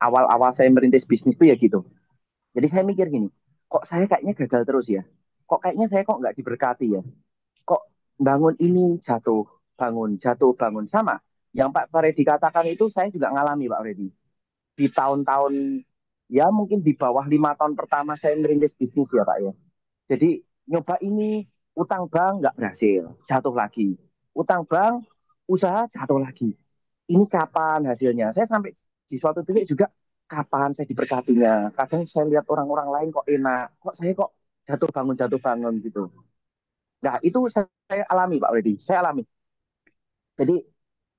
awal-awal saya merintis bisnis tuh ya gitu. Jadi saya mikir gini, kok saya kayaknya gagal terus ya? Kok kayaknya saya kok nggak diberkati ya? Kok bangun ini jatuh, bangun sama. Yang Pak Freddy katakan itu saya juga ngalami Pak Freddy. Di tahun-tahun ya mungkin di bawah 5 tahun pertama saya merintis bisnis ya Pak ya. Jadi nyoba ini utang bank nggak berhasil, jatuh lagi. Utang bank, usaha jatuh lagi. Ini kapan hasilnya? Saya sampai di suatu titik juga kapan saya diberkatinya. Kadang saya lihat orang-orang lain kok enak, kok saya kok jatuh bangun gitu. Nah itu saya alami Pak Freddy, saya alami. Jadi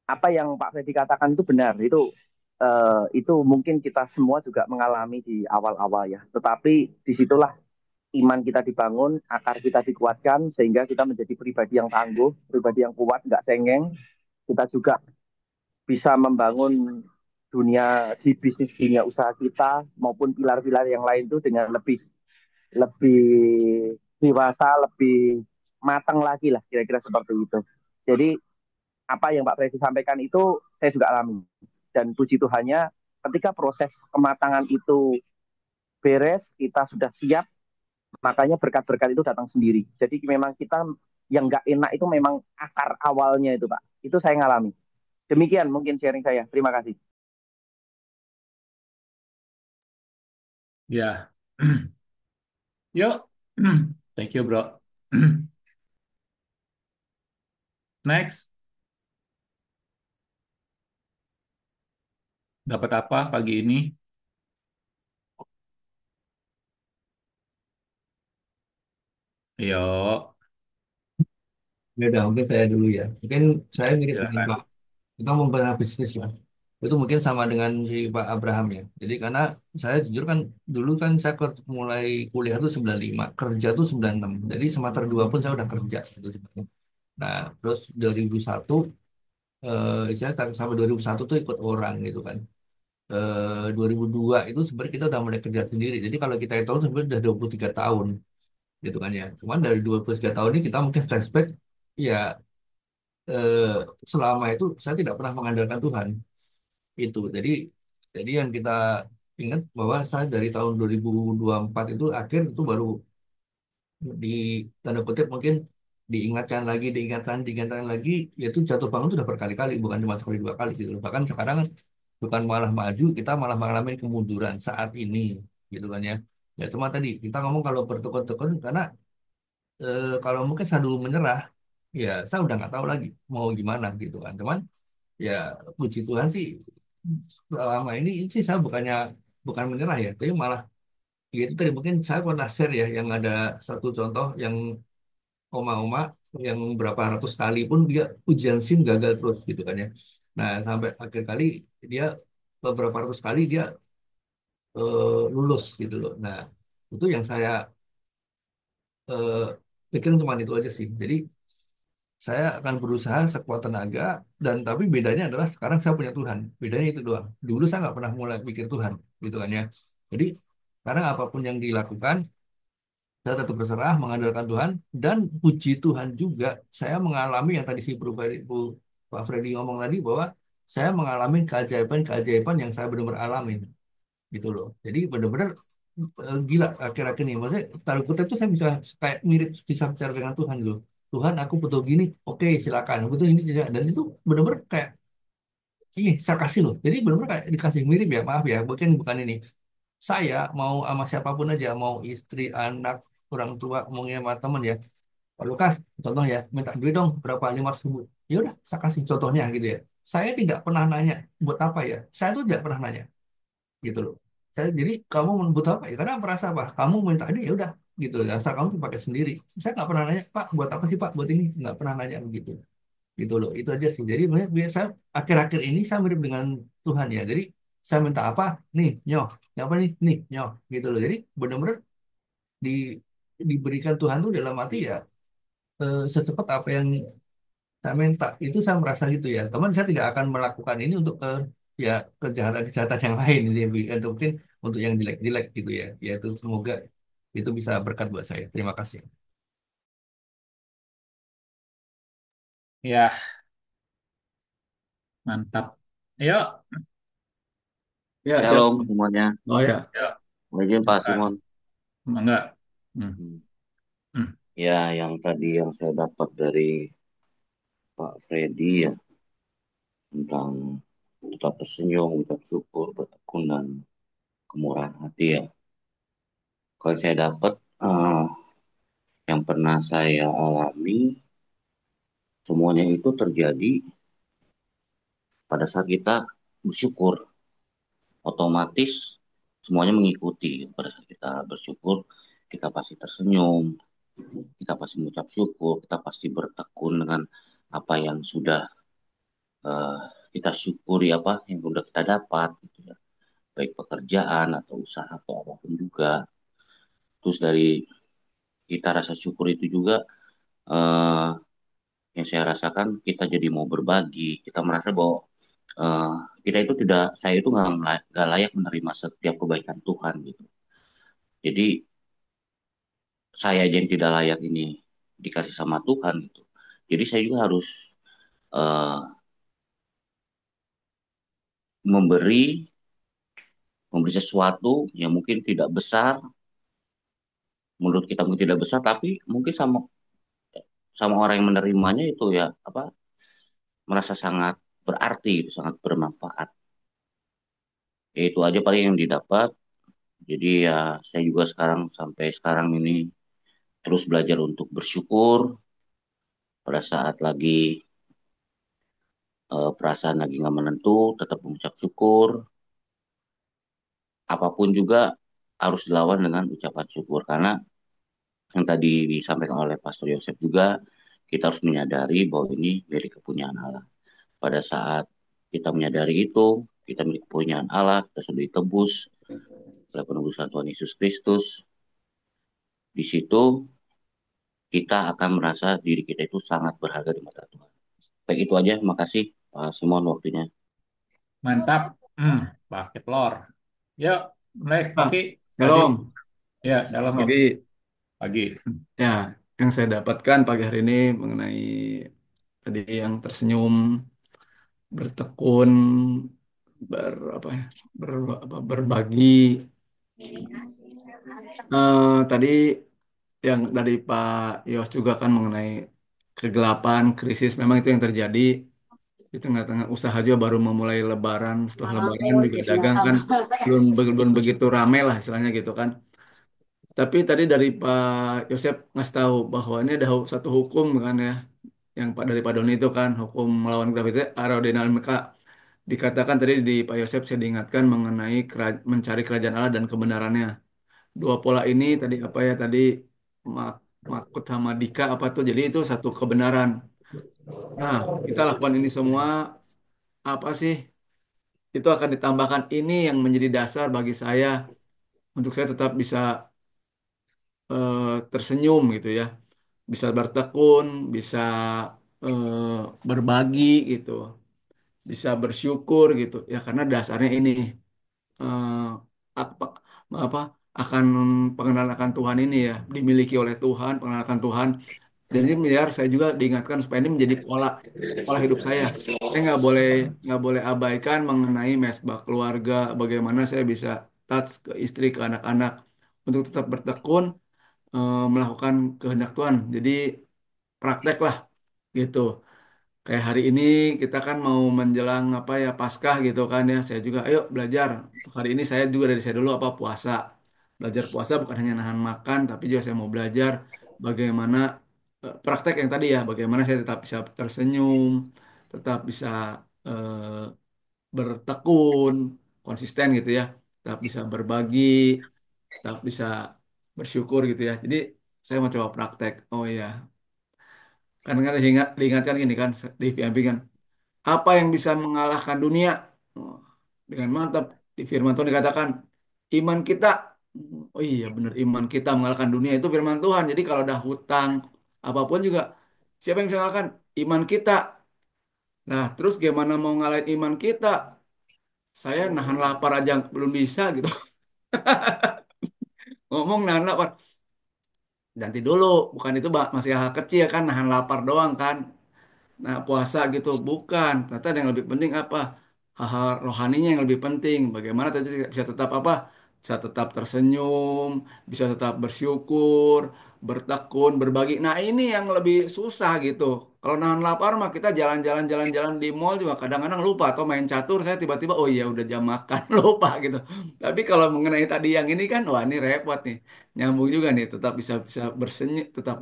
apa yang Pak Freddy katakan itu benar. Itu mungkin kita semua juga mengalami di awal-awal ya. Tetapi disitulah iman kita dibangun, akar kita dikuatkan, sehingga kita menjadi pribadi yang tangguh, pribadi yang kuat, nggak cengeng. Kita juga bisa membangun dunia di bisnis dunia usaha kita maupun pilar-pilar yang lain itu dengan lebih lebih dewasa, lebih matang lagi lah, kira-kira seperti itu. Jadi apa yang Pak Freddy sampaikan itu saya juga alami. Dan puji Tuhannya, ketika proses kematangan itu beres, kita sudah siap, makanya berkat-berkat itu datang sendiri. Jadi memang kita yang nggak enak itu memang akar awalnya itu Pak. Itu saya ngalami. Demikian mungkin sharing saya. Terima kasih. Ya, yuk. Thank you, bro. Next, dapat apa pagi ini? Yuk, Ya udah, mungkin saya dulu ya. Mungkin saya mirip dengan silakan. Pak. Kita membahas bisnis ya. Itu mungkin sama dengan si Pak Abraham ya. Jadi karena saya jujur kan dulu kan saya mulai kuliah tuh 95, kerja tuh 96. Jadi semester 2 pun saya udah kerja gitu sebenarnya. Nah, terus 2001 saya sampai 2001 tuh ikut orang gitu kan. 2002 itu sebenarnya kita udah mulai kerja sendiri. Jadi kalau kita hitung sebenarnya udah 23 tahun gitu kan ya. Cuman dari 23 tahun ini kita mungkin flashback ya, eh, selama itu saya tidak pernah mengandalkan Tuhan itu. Jadi yang kita ingat bahwa saya dari tahun 2024 itu akhir itu baru di tanda kutip mungkin diingatkan lagi, yaitu jatuh bangun itu udah berkali-kali, bukan cuma sekali dua kali gitu. Bahkan sekarang bukan malah maju, kita malah mengalami kemunduran saat ini gitu kan ya. Ya cuma tadi kita ngomong kalau bertukar-tukar karena kalau mungkin saya dulu menyerah, ya saya udah nggak tahu lagi mau gimana gitu kan. Cuman ya puji Tuhan sih selama ini sih saya bukan menyerah ya, tapi malah ya itu tadi mungkin saya pernah share ya yang ada satu contoh yang oma-oma yang berapa ratus kali pun dia ujian SIM gagal terus gitu kan ya. Nah sampai akhir kali dia beberapa ratus kali dia lulus gitu loh. Nah itu yang saya eh, pikirin cuma itu aja sih. Jadi saya akan berusaha sekuat tenaga dan tapi bedanya adalah sekarang saya punya Tuhan. Bedanya itu doang. Dulu saya nggak pernah mulai pikir Tuhan gitu kan ya. Jadi sekarang apapun yang dilakukan saya tetap berserah mengandalkan Tuhan dan puji Tuhan juga saya mengalami yang tadi si Pak Freddy ngomong tadi bahwa saya mengalami keajaiban-keajaiban yang saya benar-benar alamin gitu loh. Jadi benar-benar gila akhir-akhir ini. Maksudnya tanda kutip itu saya bisa kayak mirip bisa bicara dengan Tuhan gitu. Tuhan aku butuh gini, oke silakan. Aku butuh ini tidak. Dan itu benar-benar kayak iya saya kasih loh. Jadi benar-benar kayak dikasih mirip ya maaf ya. Bukan ini. Saya mau sama siapapun aja, mau istri, anak, orang tua, mau sama teman ya. Pak Lukas, contoh ya, minta duit dong berapa 500.000. Ya udah, saya kasih contohnya gitu ya. Saya tidak pernah nanya buat apa ya. Saya tuh tidak pernah nanya gitu loh. Jadi kamu mau butuh apa ya? Karena merasa apa? Kamu minta ini ya udah gitu loh. Asal kamu tuh pakai sendiri. Saya nggak pernah nanya, Pak, buat apa sih Pak? Buat ini nggak pernah nanya begitu. Gitu loh. Itu aja sih. Jadi biasa akhir-akhir ini saya mirip dengan Tuhan ya. Jadi saya minta apa? Nih, nyoh. Apa nih? Nih, nyoh. Gitu loh. Jadi benar-benar di diberikan Tuhan tuh dalam hati ya secepat apa yang saya minta itu saya merasa gitu ya teman saya tidak akan melakukan ini untuk ya kejahatan-kejahatan yang lain ini untuk mungkin untuk yang jelek-jelek gitu ya yaitu semoga itu bisa berkat buat saya terima kasih. Ya, mantap. Ayo, Ya, siap. Shalom semuanya. Oh ya. Ya, Mungkin Pak silakan. Simon. Enggak. Hmm. Hmm. Hmm. Ya, yang tadi yang saya dapat dari Pak Freddy ya tentang tetap tersenyum, tetap syukur, bertekun dan kemurahan hati ya. Kalau saya dapat yang pernah saya alami, semuanya itu terjadi pada saat kita bersyukur. Otomatis semuanya mengikuti. Pada saat kita bersyukur, kita pasti tersenyum, kita pasti mengucap syukur, kita pasti bertekun dengan apa yang sudah eh, kita syukuri, apa yang sudah kita dapat gitu ya, baik pekerjaan atau usaha atau apapun juga. Terus dari kita rasa syukur itu juga eh, yang saya rasakan, kita jadi mau berbagi, kita merasa bahwa eh, kita itu tidak, saya itu nggak layak menerima setiap kebaikan Tuhan gitu. Jadi saya aja yang tidak layak ini dikasih sama Tuhan gitu. Jadi saya juga harus eh, memberi memberi sesuatu yang mungkin tidak besar, menurut kita mungkin tidak besar, tapi mungkin sama sama orang yang menerimanya itu ya apa, merasa sangat berarti, sangat bermanfaat. Ya, itu aja paling yang didapat. Jadi ya saya juga sekarang sampai sekarang ini terus belajar untuk bersyukur pada saat lagi perasaan lagi nggak menentu, tetap mengucap syukur. Apapun juga harus dilawan dengan ucapan syukur, karena yang tadi disampaikan oleh Pastor Yosef juga, kita harus menyadari bahwa ini dari kepunyaan Allah. Pada saat kita menyadari itu, kita milik kepunyaan Allah, kita sudah ditebus oleh penebusan Tuhan Yesus Kristus. Di situ kita akan merasa diri kita itu sangat berharga di mata Tuhan. Baik, itu aja. Makasih Pak Simon waktunya. Mantap. Hmm. Pakai telur. Yuk, next. Ah, Oke. Tadi. Shalom. Ya, salam Om. Pagi. Pagi. Ya, yang saya dapatkan pagi hari ini mengenai tadi yang tersenyum, bertekun, apa ya, berbagi. Tadi yang dari Pak Yos juga kan mengenai kegelapan, krisis, memang itu yang terjadi di tengah-tengah usaha juga baru memulai Lebaran. Setelah Lebaran juga dagang kan belum begitu ramai lah istilahnya gitu kan. Tapi tadi dari Pak Yosep ngasih tahu bahwa ini ada satu hukum kan ya, yang Pak dari Pak Doni itu kan hukum melawan gravitasi aerodinamika. Dikatakan tadi di Pak Yosep saya diingatkan mengenai mencari kerajaan Allah dan kebenarannya. Dua pola ini tadi apa ya tadi Mak- Makut sama Dika apa tuh? Jadi itu satu kebenaran. Nah, kita lakukan ini semua apa sih? Itu akan ditambahkan ini yang menjadi dasar bagi saya untuk saya tetap bisa eh, tersenyum gitu ya, bisa bertekun, bisa eh, berbagi gitu, bisa bersyukur gitu ya karena dasarnya ini eh, apa apa akan pengenalan akan Tuhan ini ya dimiliki oleh Tuhan, pengenalan akan Tuhan. Dan ini biar saya juga diingatkan supaya ini menjadi pola pola hidup saya. Saya nggak boleh abaikan mengenai mesbah keluarga, bagaimana saya bisa touch ke istri, ke anak-anak untuk tetap bertekun melakukan kehendak Tuhan. Jadi praktek lah gitu. Kayak hari ini kita kan mau menjelang apa ya Paskah gitu kan ya. Saya juga ayo belajar. Untuk hari ini saya juga dari saya dulu apa puasa. Belajar puasa bukan hanya nahan makan tapi juga saya mau belajar bagaimana praktek yang tadi ya, bagaimana saya tetap bisa tersenyum, tetap bisa eh, bertekun, konsisten gitu ya. Tetap bisa berbagi, tetap bisa bersyukur gitu ya. Jadi saya mau coba praktek. Oh iya, kan kan diingatkan gini kan di VMP kan, apa yang bisa mengalahkan dunia? Oh, dengan mantap di firman Tuhan dikatakan iman kita. Oh iya benar iman kita mengalahkan dunia itu firman Tuhan. Jadi kalau ada hutang apapun juga siapa yang bisa mengalahkan iman kita? Nah, terus gimana mau ngalahin iman kita? Saya nahan lapar aja belum bisa gitu. Ngomong nahan lapar. Nanti dulu, bukan itu masih hal kecil kan, nahan lapar doang kan. Nah, puasa gitu bukan. Ternyata yang lebih penting apa? hal-hal rohaninya yang lebih penting. Bagaimana tadi bisa tetap apa? Bisa tetap tersenyum, bisa tetap bersyukur, bertekun, berbagi. Nah, ini yang lebih susah gitu. Kalau nahan lapar mah kita jalan-jalan di mall juga kadang-kadang lupa atau main catur saya tiba-tiba oh iya udah jam makan lupa gitu. Tapi kalau mengenai tadi yang ini kan wah ini repot nih. Nyambung juga nih tetap bisa bisa bersenyum, tetap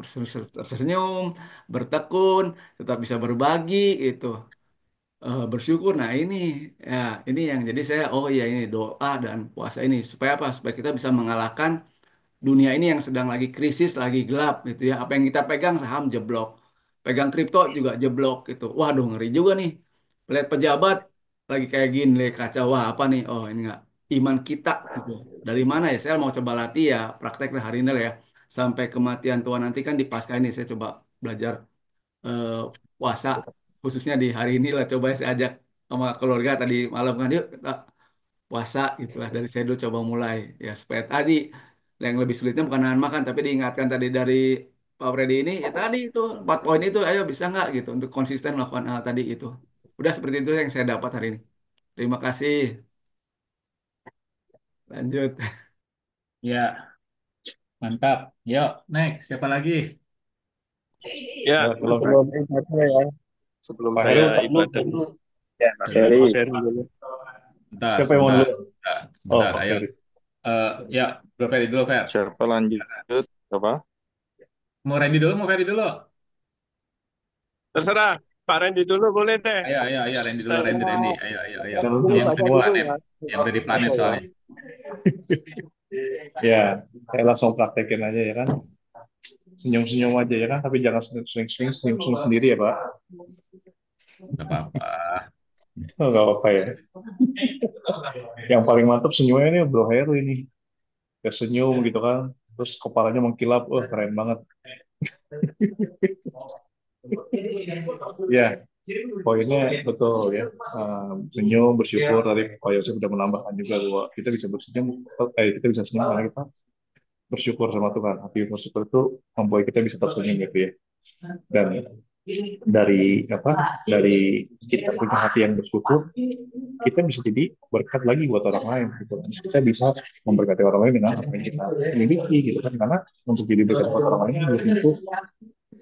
tersenyum, bertekun, tetap bisa berbagi gitu. Bersyukur. Nah, ya ini yang jadi saya oh iya ini doa dan puasa ini supaya apa? Supaya kita bisa mengalahkan dunia ini yang sedang lagi krisis, lagi gelap gitu ya. Apa yang kita pegang saham jeblok, pegang kripto juga jeblok gitu. Waduh ngeri juga nih. Lihat pejabat lagi kayak gini, lihat kacau. Wah apa nih? Oh ini nggak iman kita gitu. Dari mana ya? Saya mau coba latih ya, praktek lah hari ini lah ya. Sampai kematian Tuhan nanti kan di pasca ini saya coba belajar eh, puasa khususnya di hari ini lah. Coba saya ajak sama keluarga tadi malam kan yuk kita puasa gitulah dari saya dulu coba mulai ya supaya tadi yang lebih sulitnya bukan nahan makan tapi diingatkan tadi dari Pak Freddy ini ya tadi itu 4 poin itu ayo bisa nggak gitu untuk konsisten melakukan hal tadi itu udah seperti itu yang saya dapat hari ini terima kasih lanjut. Ya, mantap. Yuk, next. Siapa lagi? Ya, Ya, tolong sebelum ibadah ya, sebelum Pak Heru saya tak dulu, ibadah, dulu. Ya, Mas Ya, Ferry. Mas Heru dulu. bentar, Siapa yang mau sebentar. dulu? Sebentar, Oh, sebentar, Pak ayo. Ferry. Ya, Bro Ferry dulu, Fer. Siapa lanjut? Apa? Mau Randy dulu, mau Ferry dulu? Terserah, Pak Randy dulu boleh deh. Ayo, Randy dulu, Saya Randy. Ayo, ayo. Kalau Ini dulu yang udah baca di dulu planet, ya. yang udah di planet Oke ya. soalnya. ya, saya langsung praktekin aja ya kan. Senyum-senyum aja ya kan, tapi jangan sering-sering senyum-senyum sendiri ya Pak. Gak apa-apa. Oh, nggak apa ya. Yang paling mantap senyumnya ini Bro Heru ini. Dia senyum gitu kan, terus kepalanya mengkilap, keren banget. Ya, poinnya betul ya. Senyum, bersyukur. Tadi Pak Yosef sudah menambahkan juga bahwa kita bisa bersenyum, kita bisa senyum karena kita bersyukur sama Tuhan. Hati bersyukur itu membuat kita bisa tersenyum gitu ya. Dan dari dari kita punya hati yang bersyukur, kita bisa jadi berkat lagi buat orang lain gitu kan. Kita bisa memberkati orang lain dengan apa yang kita miliki gitu kan. Karena untuk jadi berkat buat orang lain belum tentu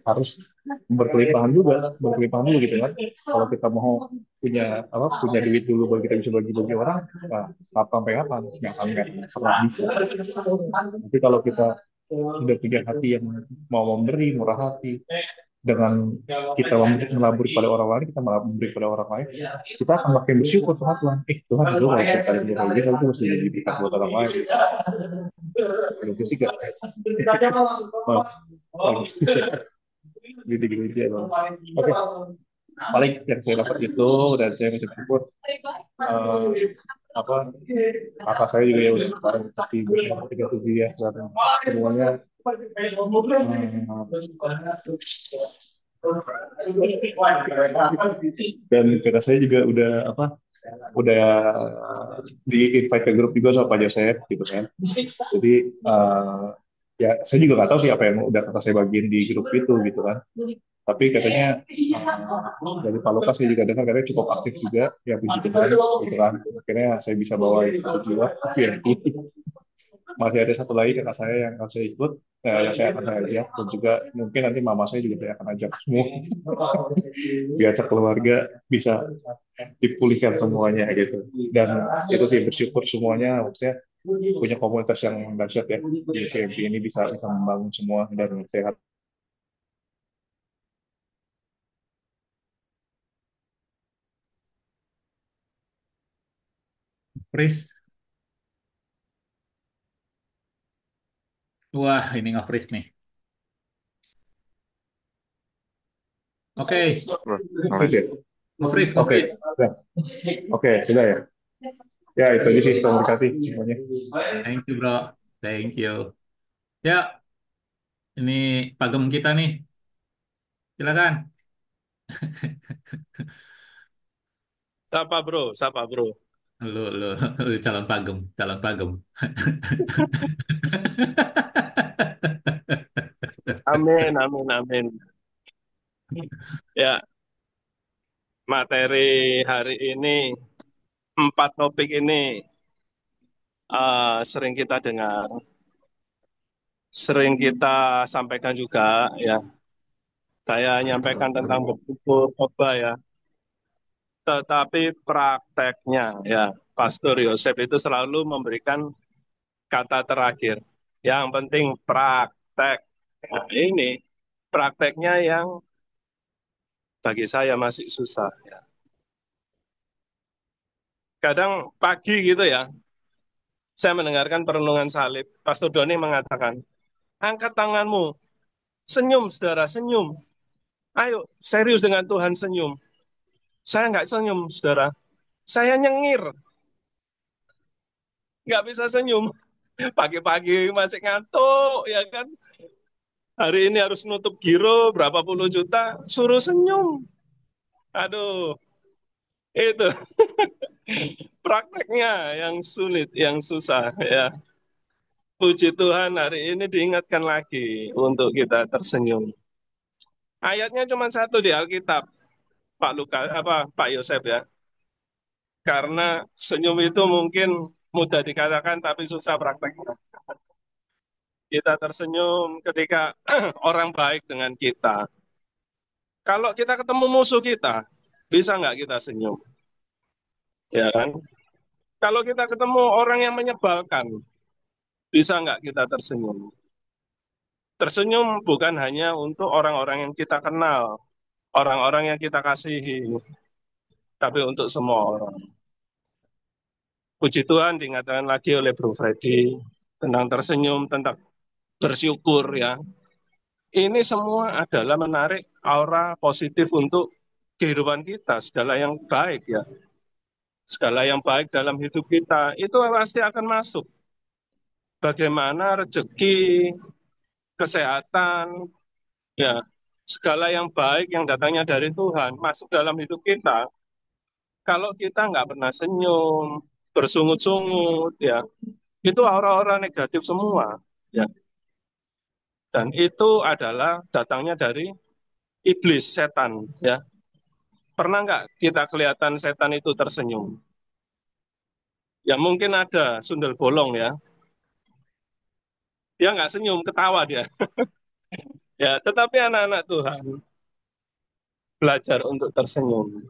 harus berkelimpahan dulu gitu kan. Kalau kita mau punya duit dulu baru kita bisa bagi-bagi orang, nah, sampai kapan nggak akan pernah bisa. Tapi kalau kita sudah punya hati yang mau memberi, murah hati, dengan kita melabur pada orang lain, kita malah memberi pada orang lain, kita akan makin bersyukur sama Tuhan. Tuhan itu kalau kita ada kayak gini, aku mesti jadi berkat buat orang lain. Itu sih gak. Gini-gini aja. Oke. Paling yang saya dapat itu dan saya bersyukur kakak saya juga ya udah kemarin seperti 37 ya semuanya dan kakak saya juga udah di invite ke grup juga sama Pak Joseph gitu kan. Jadi ya saya juga nggak tahu sih apa yang udah kakak saya bagiin di grup itu gitu kan. Tapi katanya dari Pak Lukas saya juga dengar katanya cukup aktif juga ya puji Tuhan gitu kan. Akhirnya saya bisa bawa 1 jiwa VIP. Masih ada satu lagi kakak saya yang akan saya ikut, yang saya akan ajak dan juga mungkin nanti mama saya juga saya akan ajak semua biar sekeluarga bisa dipulihkan semuanya gitu. Dan itu sih bersyukur semuanya maksudnya punya komunitas yang dahsyat ya di VMP ini bisa membangun semua dan sehat. Freeze. Wah, ini nge-freeze nih. Oke. Nge-freeze. Oke, sudah ya. Ya, itu aja sih komunikasi semuanya. Thank you, bro. Thank you. Ya, ini pagem kita nih. Silakan. Sapa bro, sapa bro. Lu calon pagem. Amin. Ya, materi hari ini empat topik ini sering kita dengar, sering kita sampaikan juga ya. Saya nyampaikan tentang bersyukur, khotbah ya. Tetapi prakteknya ya, Pastor Yosef itu selalu memberikan kata terakhir. Yang penting praktek. Nah, ini prakteknya yang bagi saya masih susah. Ya. Kadang pagi gitu ya, saya mendengarkan perenungan salib. Pastor Doni mengatakan, angkat tanganmu, senyum saudara, senyum. Ayo, serius dengan Tuhan, senyum. Saya nggak senyum, saudara. Saya nyengir, nggak bisa senyum. Pagi-pagi masih ngantuk, ya kan? Hari ini harus nutup giro berapa puluh juta, suruh senyum. Aduh, itu prakteknya yang sulit, yang susah ya. Puji Tuhan hari ini diingatkan lagi untuk kita tersenyum. Ayatnya cuma satu di Alkitab, Pak Lukas, Pak Yosef ya. Karena senyum itu mungkin mudah dikatakan tapi susah prakteknya. Kita tersenyum ketika orang baik dengan kita. Kalau kita ketemu musuh kita, bisa nggak kita senyum? Ya kan? Kalau kita ketemu orang yang menyebalkan, bisa nggak kita tersenyum? Tersenyum bukan hanya untuk orang-orang yang kita kenal, orang-orang yang kita kasihi, tapi untuk semua orang. Puji Tuhan diingatkan lagi oleh Bro Freddy tentang tersenyum, tentang bersyukur ya. Ini semua adalah menarik aura positif untuk kehidupan kita, segala yang baik ya. Segala yang baik dalam hidup kita, itu pasti akan masuk. Bagaimana rezeki, kesehatan, ya, segala yang baik yang datangnya dari Tuhan masuk dalam hidup kita. Kalau kita nggak pernah senyum, bersungut-sungut, ya, itu aura-aura negatif semua, ya. Dan itu adalah datangnya dari iblis, setan, ya. Pernah nggak kita kelihatan setan itu tersenyum? Ya mungkin ada sundel bolong ya. Dia nggak senyum, ketawa dia. Ya, tetapi anak-anak Tuhan belajar untuk tersenyum.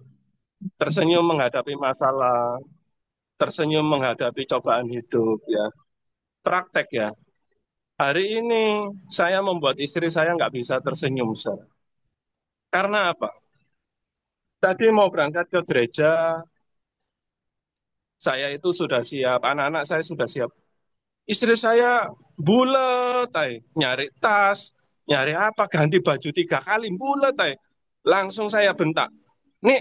Tersenyum menghadapi masalah, tersenyum menghadapi cobaan hidup ya. Praktek ya. Hari ini saya membuat istri saya nggak bisa tersenyum, saudara. Karena apa? Tadi mau berangkat ke gereja, saya itu sudah siap, anak-anak saya sudah siap. Istri saya bulet, nyari tas, nyari apa, ganti baju 3 kali, bulet, langsung saya bentak. Nih,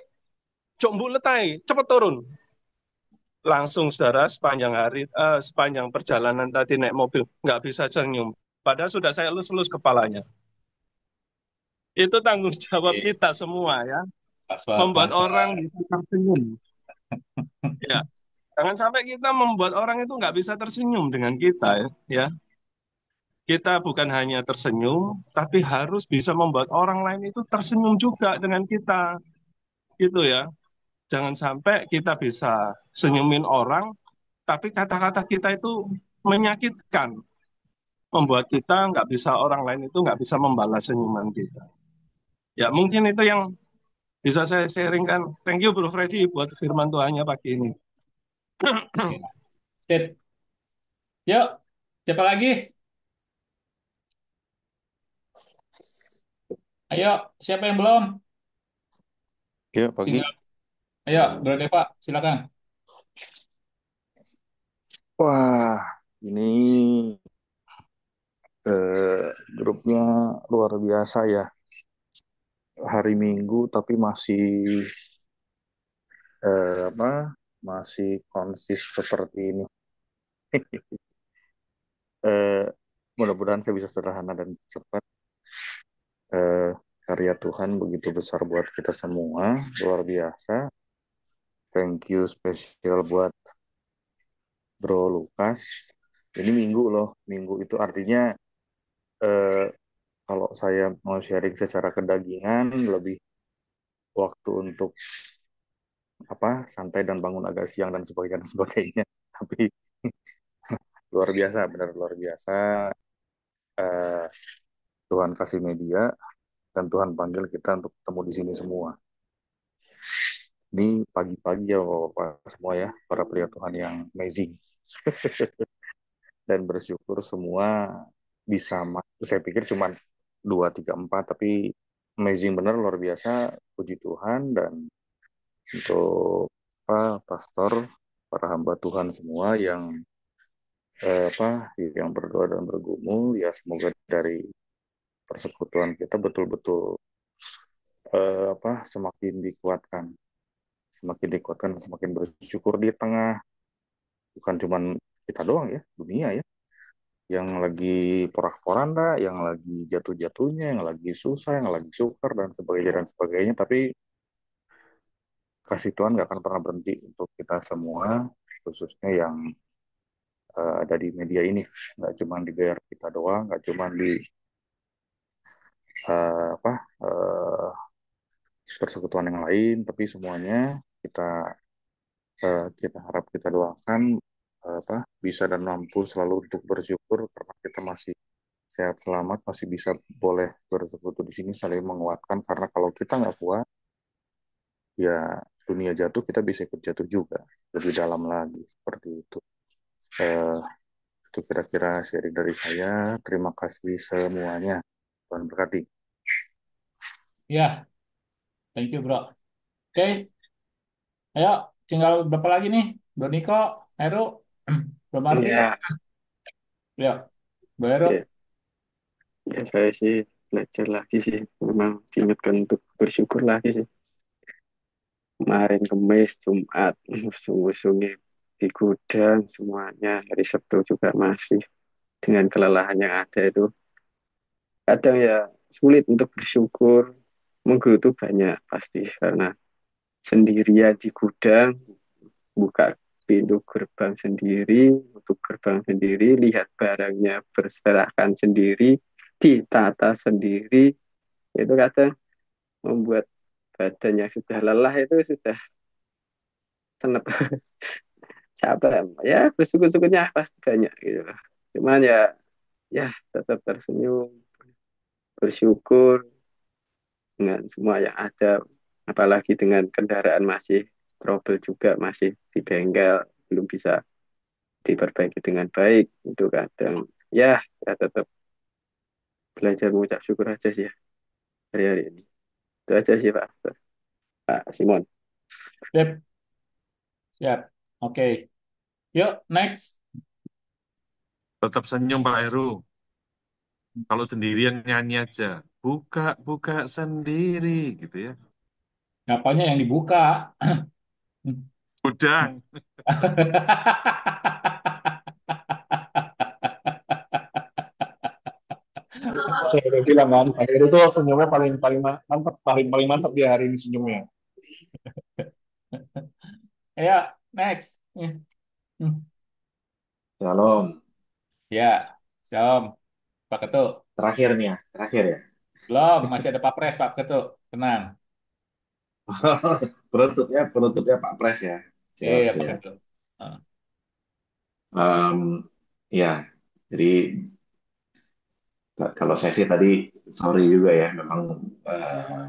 cok bulet, cepet turun. Langsung saudara sepanjang hari, sepanjang perjalanan tadi naik mobil, nggak bisa senyum. Padahal sudah saya elus-elus kepalanya. Itu tanggung jawab Oke. kita semua ya, Transfer, membuat transfer. orang bisa tersenyum. Ya, jangan sampai kita membuat orang itu nggak bisa tersenyum dengan kita ya. Kita bukan hanya tersenyum, tapi harus bisa membuat orang lain itu tersenyum juga dengan kita. Gitu ya. Jangan sampai kita bisa senyumin orang, tapi kata-kata kita itu menyakitkan. Membuat kita nggak bisa, orang lain itu nggak bisa membalas senyuman kita. Ya mungkin itu yang bisa saya sharingkan. Thank you Bro Freddy buat firman Tuhannya pagi ini. Oke. Sip. Yuk, siapa lagi? Ayo, siapa yang belum? Oke, pagi. Tinggal. Ayo, Bro Deva, silakan. Wah, ini grupnya luar biasa ya. Hari Minggu tapi masih masih konsis seperti ini. Eh, Mudah-mudahan saya bisa sederhana dan cepat. Eh, Karya Tuhan begitu besar buat kita semua, luar biasa. Thank you spesial buat Bro Lukas. Ini Minggu loh, Minggu itu artinya eh, kalau saya mau sharing secara kedagingan lebih waktu untuk santai dan bangun agak siang dan sebagainya. Tapi luar biasa, benar luar biasa. Eh, Tuhan kasih media dan Tuhan panggil kita untuk ketemu di sini semua. Ini pagi-pagi ya Bapak semua ya, para pria Tuhan yang amazing. Dan bersyukur semua bisa, saya pikir cuma 2, 3, 4, tapi amazing benar, luar biasa. Puji Tuhan. Dan untuk pastor, para hamba Tuhan semua yang yang berdoa dan bergumul, ya semoga dari persekutuan kita betul-betul semakin dikuatkan, semakin bersyukur di tengah, bukan cuma kita doang ya, dunia ya, yang lagi porak-poranda, yang lagi jatuh-jatuhnya, yang lagi susah, yang lagi sukar dan sebagainya. Tapi kasih Tuhan nggak akan pernah berhenti untuk kita semua, khususnya yang ada di media ini. Nggak cuma di GR kita doang, nggak cuma di eh, apa eh, persekutuan yang lain, tapi semuanya kita harap, kita doakan bisa dan mampu selalu untuk bersyukur karena kita masih sehat selamat, masih bisa boleh bersekutu di sini, saling menguatkan. Karena kalau kita nggak kuat, ya dunia jatuh, kita bisa ikut jatuh juga lebih dalam lagi, seperti itu. Eh, itu kira-kira sharing dari saya. Terima kasih semuanya. Tuhan berkati. Ya, thank you bro. Oke, ayo tinggal berapa lagi nih? Bro Niko, Heru, Bro Marty, Ya, ya, Bro Heru. ya, ya saya sih belajar lagi sih. Memang diingatkan untuk bersyukur lagi sih. Kemarin Kamis, Jumat, sungguh-sungguh di gudang semuanya. Hari Sabtu juga masih dengan kelelahan yang ada itu. Kadang ya sulit untuk bersyukur. Menggerutu banyak pasti karena sendirian di gudang, buka pintu gerbang sendiri, tutup gerbang sendiri, lihat barangnya berserakan sendiri, ditata sendiri, itu kadang membuat badan yang sudah lelah itu sudah senep capek. Ya bersyukur-syukurnya pasti banyak gitu lah. Cuman ya ya tetap tersenyum, bersyukur dengan semua yang ada, apalagi dengan kendaraan masih trouble juga, masih di bengkel, belum bisa diperbaiki dengan baik. Itu kadang ya, ya tetap belajar mengucap syukur aja sih ya hari-hari ini. Itu aja sih Pak Simon. Yep, yep. Oke. Yuk, next. Tetap senyum Pak Heru. Kalau sendirian nyanyi aja. Buka, buka sendiri gitu ya. Apanya yang dibuka? Udang. Saya udah bilang kan, akhirnya itu senyumnya paling paling mantap, paling paling mantap dia hari ini senyumnya. Ya, next. Hmm. Shalom. Ya, Shalom. Pak Ketuk. Terakhir nih ya, terakhir ya. Belum, masih ada Pak Pres, Pak Ketuk. Tenang. penutupnya Pak Pres ya. Siap, Iya, Pak siap. Ketuk. Ah. Ya, jadi kalau saya sih tadi sorry juga ya, memang eh,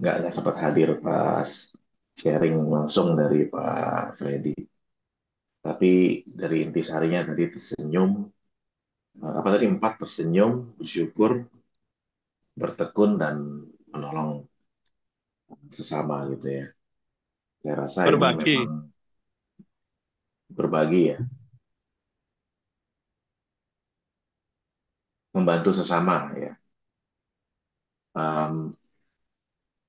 nggak sempat hadir pas sharing langsung dari Pak Freddy. Tapi dari intisarinya tadi tersenyum, apa tadi 4, tersenyum, bersyukur, bertekun dan menolong sesama gitu ya. Saya rasa ini Berbagi. memang berbagi ya, membantu sesama ya. Um,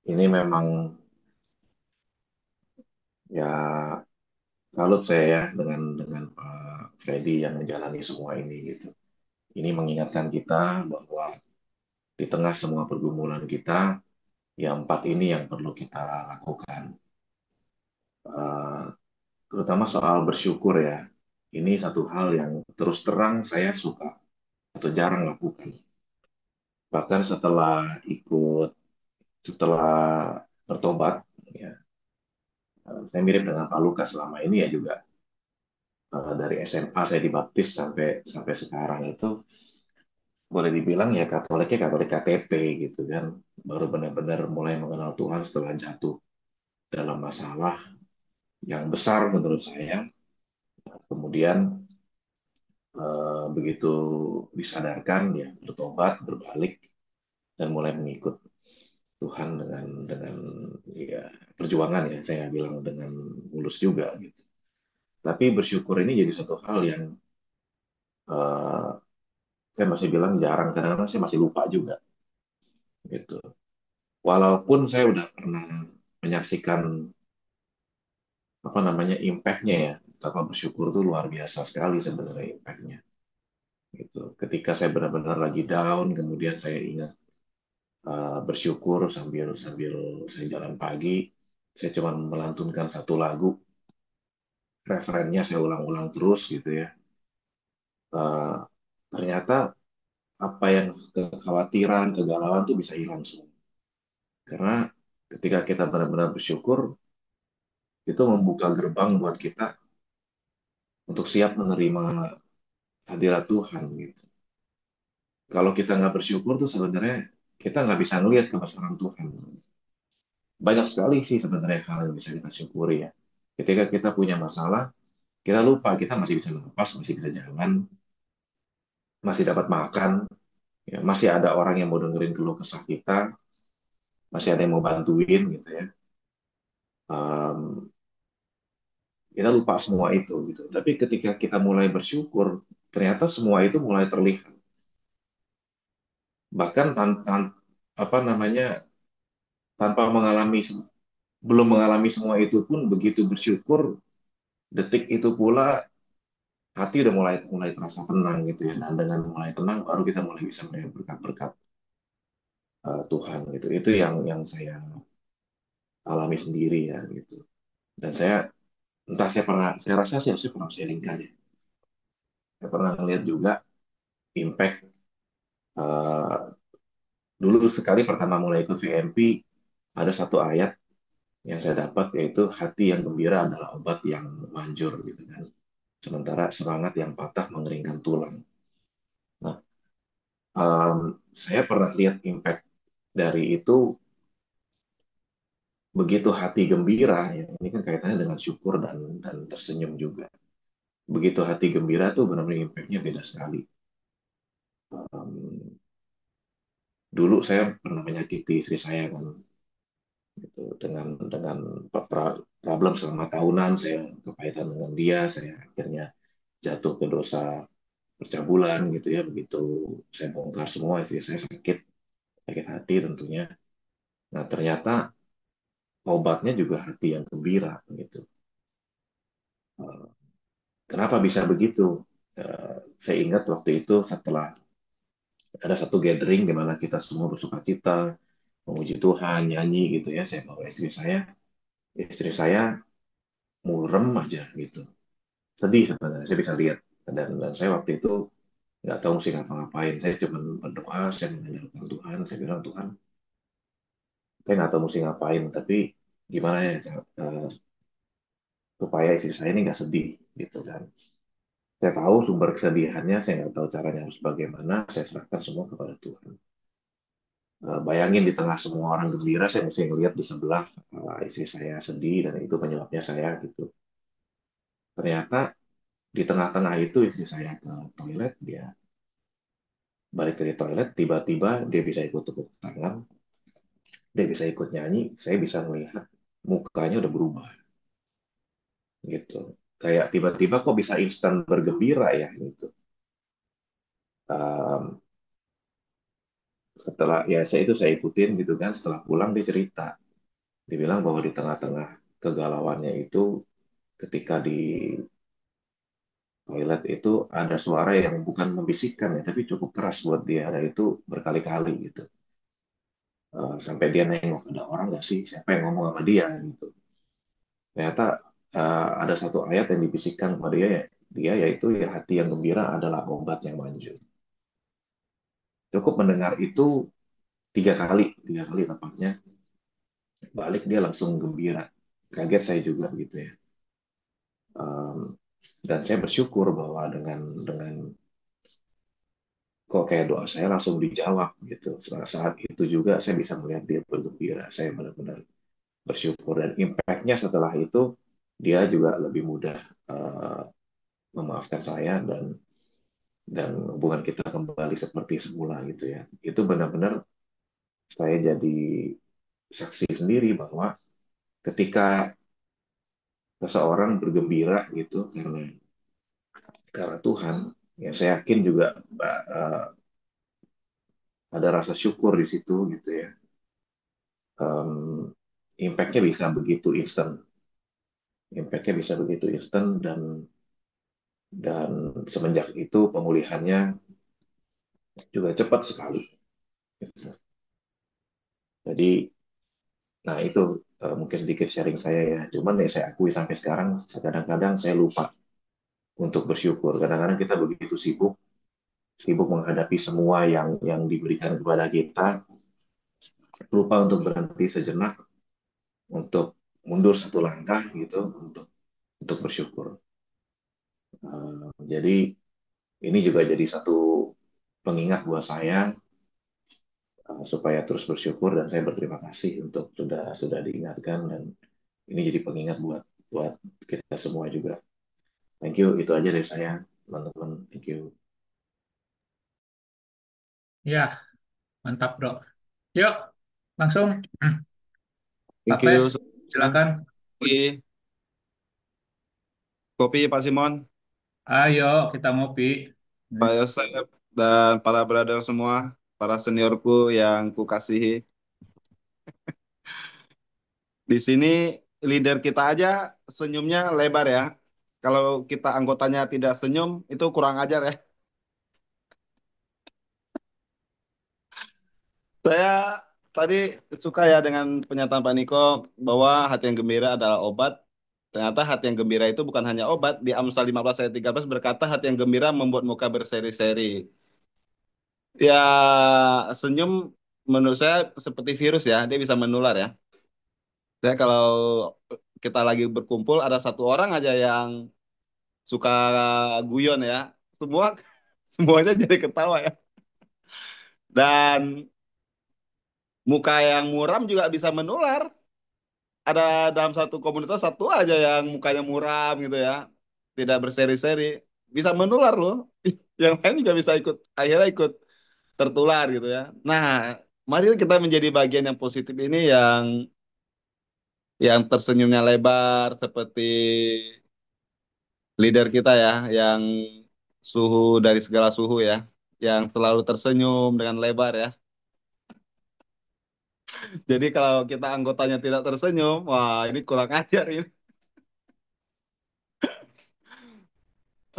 ini memang ya salut saya ya dengan Pak Freddy yang menjalani semua ini gitu. Ini mengingatkan kita bahwa di tengah semua pergumulan kita, ya 4 ini yang perlu kita lakukan. Uh, Terutama soal bersyukur ya. Ini satu hal yang terus terang saya suka atau jarang lakukan. Bahkan setelah bertobat, ya, Saya mirip dengan Pak Lukas selama ini ya juga dari SMA saya dibaptis sampai sampai sekarang itu boleh dibilang ya Katoliknya Katolik KTP gitu kan. Baru benar-benar mulai mengenal Tuhan setelah jatuh dalam masalah yang besar menurut saya. Kemudian begitu disadarkan ya bertobat, berbalik dan mulai mengikut Tuhan dengan ya perjuangan ya saya bilang dengan mulus juga gitu. Tapi bersyukur ini jadi satu hal yang eh, saya masih bilang jarang, kadang-kadang saya masih lupa juga gitu. Walaupun saya udah pernah menyaksikan apa namanya impact-nya ya, betapa bersyukur itu luar biasa sekali sebenarnya impact-nya gitu. Ketika saya benar-benar lagi down, kemudian saya ingat bersyukur sambil sambil saya jalan pagi, saya cuma melantunkan satu lagu, referennya saya ulang-ulang terus gitu ya. Eh, Ternyata apa yang kekhawatiran, kegalauan itu bisa hilang semua. Karena ketika kita benar-benar bersyukur, itu membuka gerbang buat kita untuk siap menerima hadirat Tuhan gitu. Kalau kita nggak bersyukur tuh sebenarnya kita nggak bisa ngelihat kebesaran Tuhan. Banyak sekali sih sebenarnya hal yang bisa kita syukuri ya. Ketika kita punya masalah, kita lupa kita masih bisa lepas, masih bisa jalan, masih dapat makan, ya, masih ada orang yang mau dengerin keluh kesah kita, masih ada yang mau bantuin gitu ya. Um, kita lupa semua itu gitu. Tapi ketika kita mulai bersyukur, ternyata semua itu mulai terlihat. Bahkan apa namanya tanpa belum mengalami semua itu pun begitu bersyukur, detik itu pula hati udah mulai mulai terasa tenang gitu ya. Dan dengan mulai tenang baru kita mulai bisa melihat berkat-berkat Tuhan gitu. Itu yang saya alami sendiri ya gitu. Dan saya entah saya rasa saya pernah sharingkan ya. Saya pernah lihat juga impact eh, dulu sekali pertama mulai ikut VMP ada satu ayat yang saya dapat yaitu hati yang gembira adalah obat yang manjur gitu kan. Sementara semangat yang patah mengeringkan tulang. Nah, em, saya pernah lihat impact dari itu begitu hati gembira ya. Ini kan kaitannya dengan syukur dan tersenyum juga. Begitu hati gembira tuh benar-benar impactnya beda sekali. Em, Dulu saya pernah menyakiti istri saya kan gitu, dengan problem selama tahunan saya kepahitan dengan dia, saya akhirnya jatuh ke dosa percabulan gitu ya. Begitu saya bongkar semua, istri saya sakit sakit hati tentunya. Nah ternyata obatnya juga hati yang gembira gitu. Eh, Kenapa bisa begitu? Saya ingat waktu itu setelah ada satu gathering di mana kita semua bersuka cita, memuji Tuhan, nyanyi gitu ya. Saya bawa istri saya murem aja gitu. Sedih sebenarnya, saya bisa lihat. Dan saya waktu itu nggak tahu sih ngapa-ngapain. Saya cuma berdoa, saya mengandalkan Tuhan. Saya bilang, Tuhan, saya nggak tahu mesti ngapain, tapi gimana ya supaya istri saya ini nggak sedih gitu kan. Saya tahu sumber kesedihannya, saya nggak tahu caranya harus bagaimana, saya serahkan semua kepada Tuhan. Bayangin di tengah semua orang gembira, saya mesti ngelihat di sebelah istri saya sedih dan itu penyebabnya saya gitu. Ternyata di tengah-tengah itu istri saya ke toilet, dia balik dari toilet, tiba-tiba dia bisa ikut tepuk tangan, dia bisa ikut nyanyi, saya bisa melihat mukanya udah berubah gitu. Kayak tiba-tiba kok bisa instan bergembira ya gitu. Um, Setelah ya saya ikutin gitu kan, setelah pulang dia cerita, dia bilang bahwa di tengah-tengah kegalauannya itu ketika di toilet itu ada suara yang bukan membisikkan ya, tapi cukup keras buat dia, dan itu berkali-kali gitu. Sampai dia nengok, ada orang nggak sih? Siapa yang ngomong sama dia gitu. Ternyata ada satu ayat yang dibisikkan kepada dia yaitu ya hati yang gembira adalah obat yang manjur. Cukup mendengar itu tiga kali tepatnya, balik dia langsung gembira. kaget saya juga gitu ya. Dan saya bersyukur bahwa dengan kok kayak doa saya langsung dijawab gitu. Saat itu juga saya bisa melihat dia bergembira. Saya benar-benar bersyukur dan impact-nya setelah itu dia juga lebih mudah uh, memaafkan saya dan hubungan kita kembali seperti semula gitu ya. Itu benar-benar saya jadi saksi sendiri bahwa ketika seseorang bergembira gitu karena Tuhan, ya saya yakin juga ada rasa syukur di situ gitu ya. Um, Impact-nya bisa begitu instan, impact-nya bisa begitu instan dan semenjak itu pemulihannya juga cepat sekali. Jadi, nah itu mungkin sedikit sharing saya ya. Cuman ya saya akui sampai sekarang kadang-kadang saya lupa untuk bersyukur. Kadang-kadang kita begitu sibuk, sibuk menghadapi semua yang diberikan kepada kita, lupa untuk berhenti sejenak, untuk mundur satu langkah gitu, untuk bersyukur. Jadi ini juga jadi satu pengingat buat saya supaya terus bersyukur dan saya berterima kasih untuk sudah diingatkan dan ini jadi pengingat buat buat kita semua juga. Thank you, itu aja dari saya, teman-teman. Thank you. Ya, mantap, Bro. Yuk, langsung. Pak Thank Pes, you. silakan. Kopi, kopi Pak Simon, Ayo, kita ngopi. Pak Yosef, dan para brother semua, para seniorku yang ku kasihi. Di sini leader kita aja senyumnya lebar ya. Kalau kita anggotanya tidak senyum, itu kurang ajar ya. Saya tadi suka ya dengan pernyataan Pak Niko bahwa hati yang gembira adalah obat. Ternyata hati yang gembira itu bukan hanya obat. Di Amsal 15 ayat 13 berkata hati yang gembira membuat muka berseri-seri. Ya, senyum menurut saya seperti virus ya, dia bisa menular ya. Saya kalau kita lagi berkumpul ada satu orang aja yang suka guyon ya, semua semuanya jadi ketawa ya. Dan muka yang muram juga bisa menular. Ada dalam satu komunitas satu aja yang mukanya muram gitu ya, tidak berseri-seri, bisa menular loh. Yang lain juga bisa ikut, akhirnya ikut tertular gitu ya. Nah, mari kita menjadi bagian yang positif ini yang tersenyumnya lebar seperti leader kita ya, yang suhu dari segala suhu ya, yang selalu tersenyum dengan lebar ya. Jadi kalau kita anggotanya tidak tersenyum, wah ini kurang ajar ini.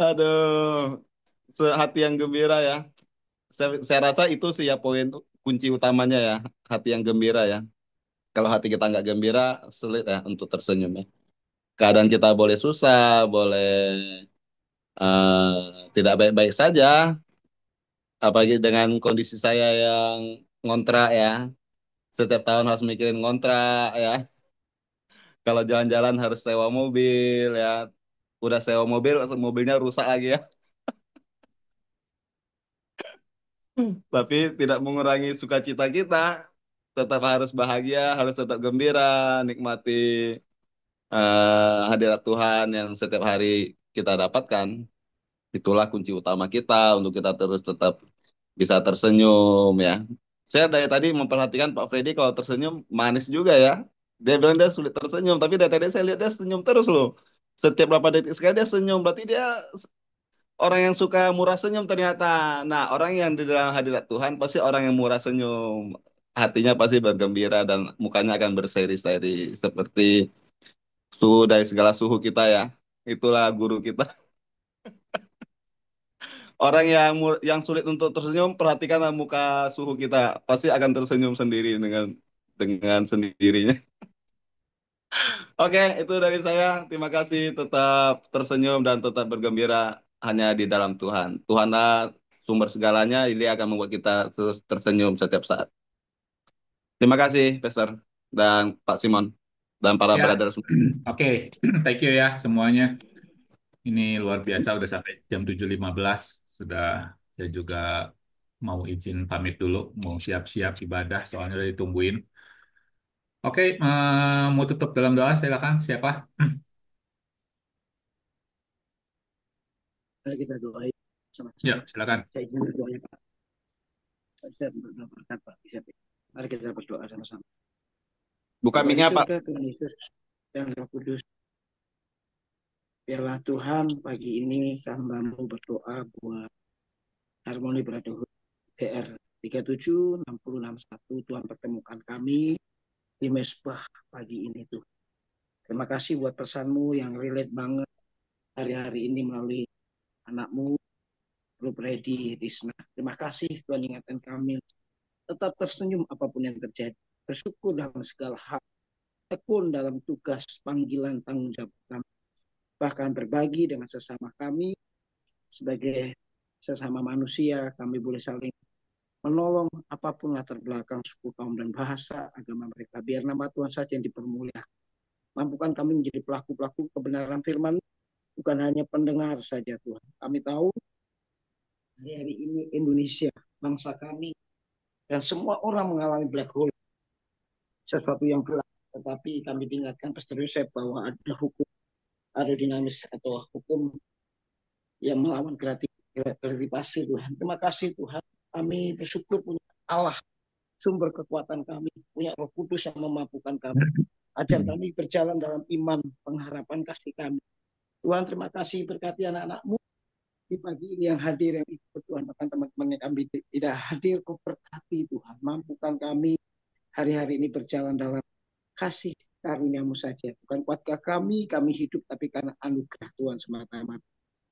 Aduh, hati yang gembira ya. Saya rasa itu sih ya poin kunci utamanya ya, hati yang gembira ya. Kalau hati kita nggak gembira, sulit ya untuk tersenyum ya. Keadaan kita boleh susah, boleh tidak baik-baik saja, apalagi dengan kondisi saya yang ngontrak ya, setiap tahun harus mikirin ngontrak ya, kalau jalan-jalan harus sewa mobil ya, udah sewa mobil, mobilnya rusak lagi ya, tapi tidak mengurangi sukacita kita, tetap harus bahagia, harus tetap gembira, nikmati hadirat Tuhan yang setiap hari kita dapatkan. Itulah kunci utama kita untuk kita terus tetap bisa tersenyum ya. Saya dari tadi memperhatikan Pak Freddy kalau tersenyum manis juga ya. Dia bilang dia sulit tersenyum, tapi dari tadi saya lihat dia senyum terus loh. Setiap berapa detik sekali dia senyum, berarti dia orang yang suka murah senyum ternyata. Nah, orang yang di dalam hadirat Tuhan pasti orang yang murah senyum. Hatinya pasti bergembira dan mukanya akan berseri-seri seperti suhu dari segala suhu kita ya. Itulah guru kita. Orang yang sulit untuk tersenyum, perhatikan muka suhu kita, pasti akan tersenyum sendiri dengan sendirinya. Oke, itu dari saya. Terima kasih. Tetap tersenyum dan tetap bergembira hanya di dalam Tuhan. Tuhanlah sumber segalanya. Ini akan membuat kita terus tersenyum setiap saat. Terima kasih, Pastor dan Pak Simon. dan para Ya, brother semua. oke. Thank you ya semuanya. Ini luar biasa udah sampai jam 7.15. Sudah saya juga mau izin pamit dulu, mau siap-siap ibadah soalnya udah ditungguin. Oke, mau tutup dalam doa silakan siapa? Mari kita doain Ya, sama-sama. silakan. Saya izin berdoa Pak. Saya berdoa berkat Pak. Mari kita berdoa sama-sama. Buka Bapa di mic-nya, Pak. surga, Tuhan Yesus dan Roh Kudus, biarlah Tuhan pagi ini hamba-Mu berdoa buat Harmoni Brotherhood TR 376061. Tuhan pertemukan kami di mesbah pagi ini Tuhan. Terima kasih buat pesan-Mu yang relate banget hari-hari ini melalui anak-Mu, Grup Ready Tisna. Terima kasih Tuhan ingatkan kami tetap tersenyum apapun yang terjadi. Bersyukur dalam segala hal. Tekun dalam tugas, panggilan, tanggung jawab kami. Bahkan berbagi dengan sesama kami sebagai sesama manusia, kami boleh saling menolong apapun latar belakang, suku, kaum, dan bahasa agama mereka. Biar nama Tuhan saja yang dipermuliakan. Mampukan kami menjadi pelaku-pelaku kebenaran firman, bukan hanya pendengar saja Tuhan. Kami tahu hari-hari ini Indonesia, bangsa kami, dan semua orang mengalami black hole, sesuatu yang gelap. Tetapi kami diingatkan Pastor Yosef bahwa ada hukum, ada dinamis atau hukum yang melawan kreativasi Tuhan. Terima kasih Tuhan. Kami bersyukur punya Allah, sumber kekuatan kami, punya Roh Kudus yang memampukan kami. Ajar kami berjalan dalam iman, pengharapan kasih kami. Tuhan terima kasih berkati anak-anak-Mu di pagi ini yang hadir, yang ikut Tuhan. Bahkan teman-teman yang kami tidak hadir, Kau berkati Tuhan. Mampukan kami hari-hari ini berjalan dalam kasih karunia-Mu saja. Bukan kuatkah kami hidup, tapi karena anugerah Tuhan semata-mata.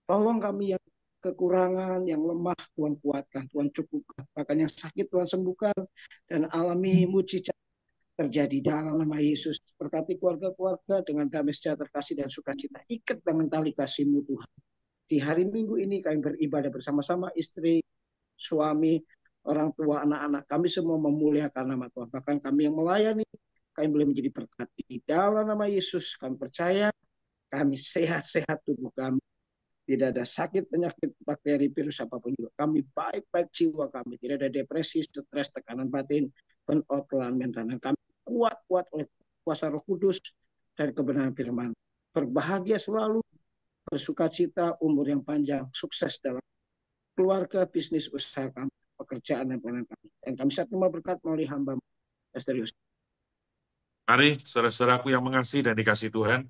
Tolong kami yang kekurangan, yang lemah, Tuhan kuatkan, Tuhan cukupkan. Bahkan yang sakit Tuhan sembuhkan, dan alami mujizat terjadi dalam nama Yesus. Berkati keluarga-keluarga dengan damai sejahtera, kasih dan sukacita. Ikat dengan tali kasih-Mu Tuhan. Di hari Minggu ini kami beribadah bersama-sama, istri, suami, orang tua, anak-anak. Kami semua memuliakan nama Tuhan. Bahkan kami yang melayani, kami boleh menjadi berkat. Di dalam nama Yesus kami percaya, kami sehat-sehat tubuh kami. Tidak ada sakit, penyakit, bakteri, virus apapun juga. Kami baik-baik jiwa kami. Tidak ada depresi, stres, tekanan batin, burnout, kelelahan mental. Dan kami kuat-kuat oleh kuasa Roh Kudus dan kebenaran firman. Berbahagia selalu, bersukacita, umur yang panjang, sukses dalam keluarga, bisnis, usaha kami, pekerjaan dan pelayanan kami. Dan kami saat terima berkat melalui hamba Pastor Yus. Mari, saudara-saudaraku yang mengasihi dan dikasihi Tuhan,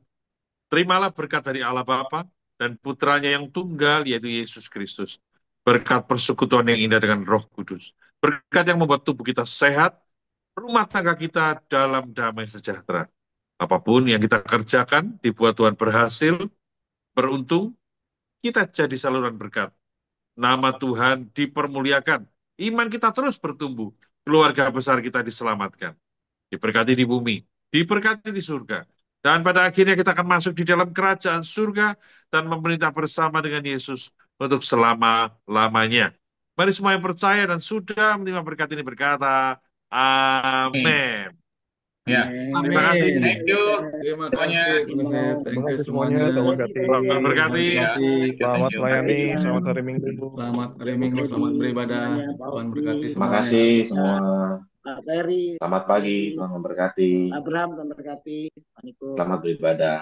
terimalah berkat dari Allah Bapa dan putranya yang tunggal, yaitu Yesus Kristus. Berkat persekutuan yang indah dengan Roh Kudus. Berkat yang membuat tubuh kita sehat, rumah tangga kita dalam damai sejahtera. Apapun yang kita kerjakan, dibuat Tuhan berhasil, beruntung, kita jadi saluran berkat. Nama Tuhan dipermuliakan, iman kita terus bertumbuh, keluarga besar kita diselamatkan, diberkati di bumi, diberkati di surga. Dan pada akhirnya kita akan masuk di dalam kerajaan surga dan memerintah bersama dengan Yesus untuk selama-lamanya. Mari semua yang percaya dan sudah menerima berkat ini berkata, amin. Ya, Terima kasih. Amin. thank you Terima semuanya. kasih, Profesor. Terima Thank you kasih semuanya. semuanya. Tuhan berkati. Tuhan berkati. Ya, Berkati. Selamat thank you. melayani. Selamat hari Minggu. Selamat hari Minggu, selamat beribadah. Tuhan berkati Terima semuanya. kasih semua. Pak Ferry, Selamat pagi, Tuhan memberkati. Abraham, Tuhan berkati. Pak Niko. Selamat beribadah.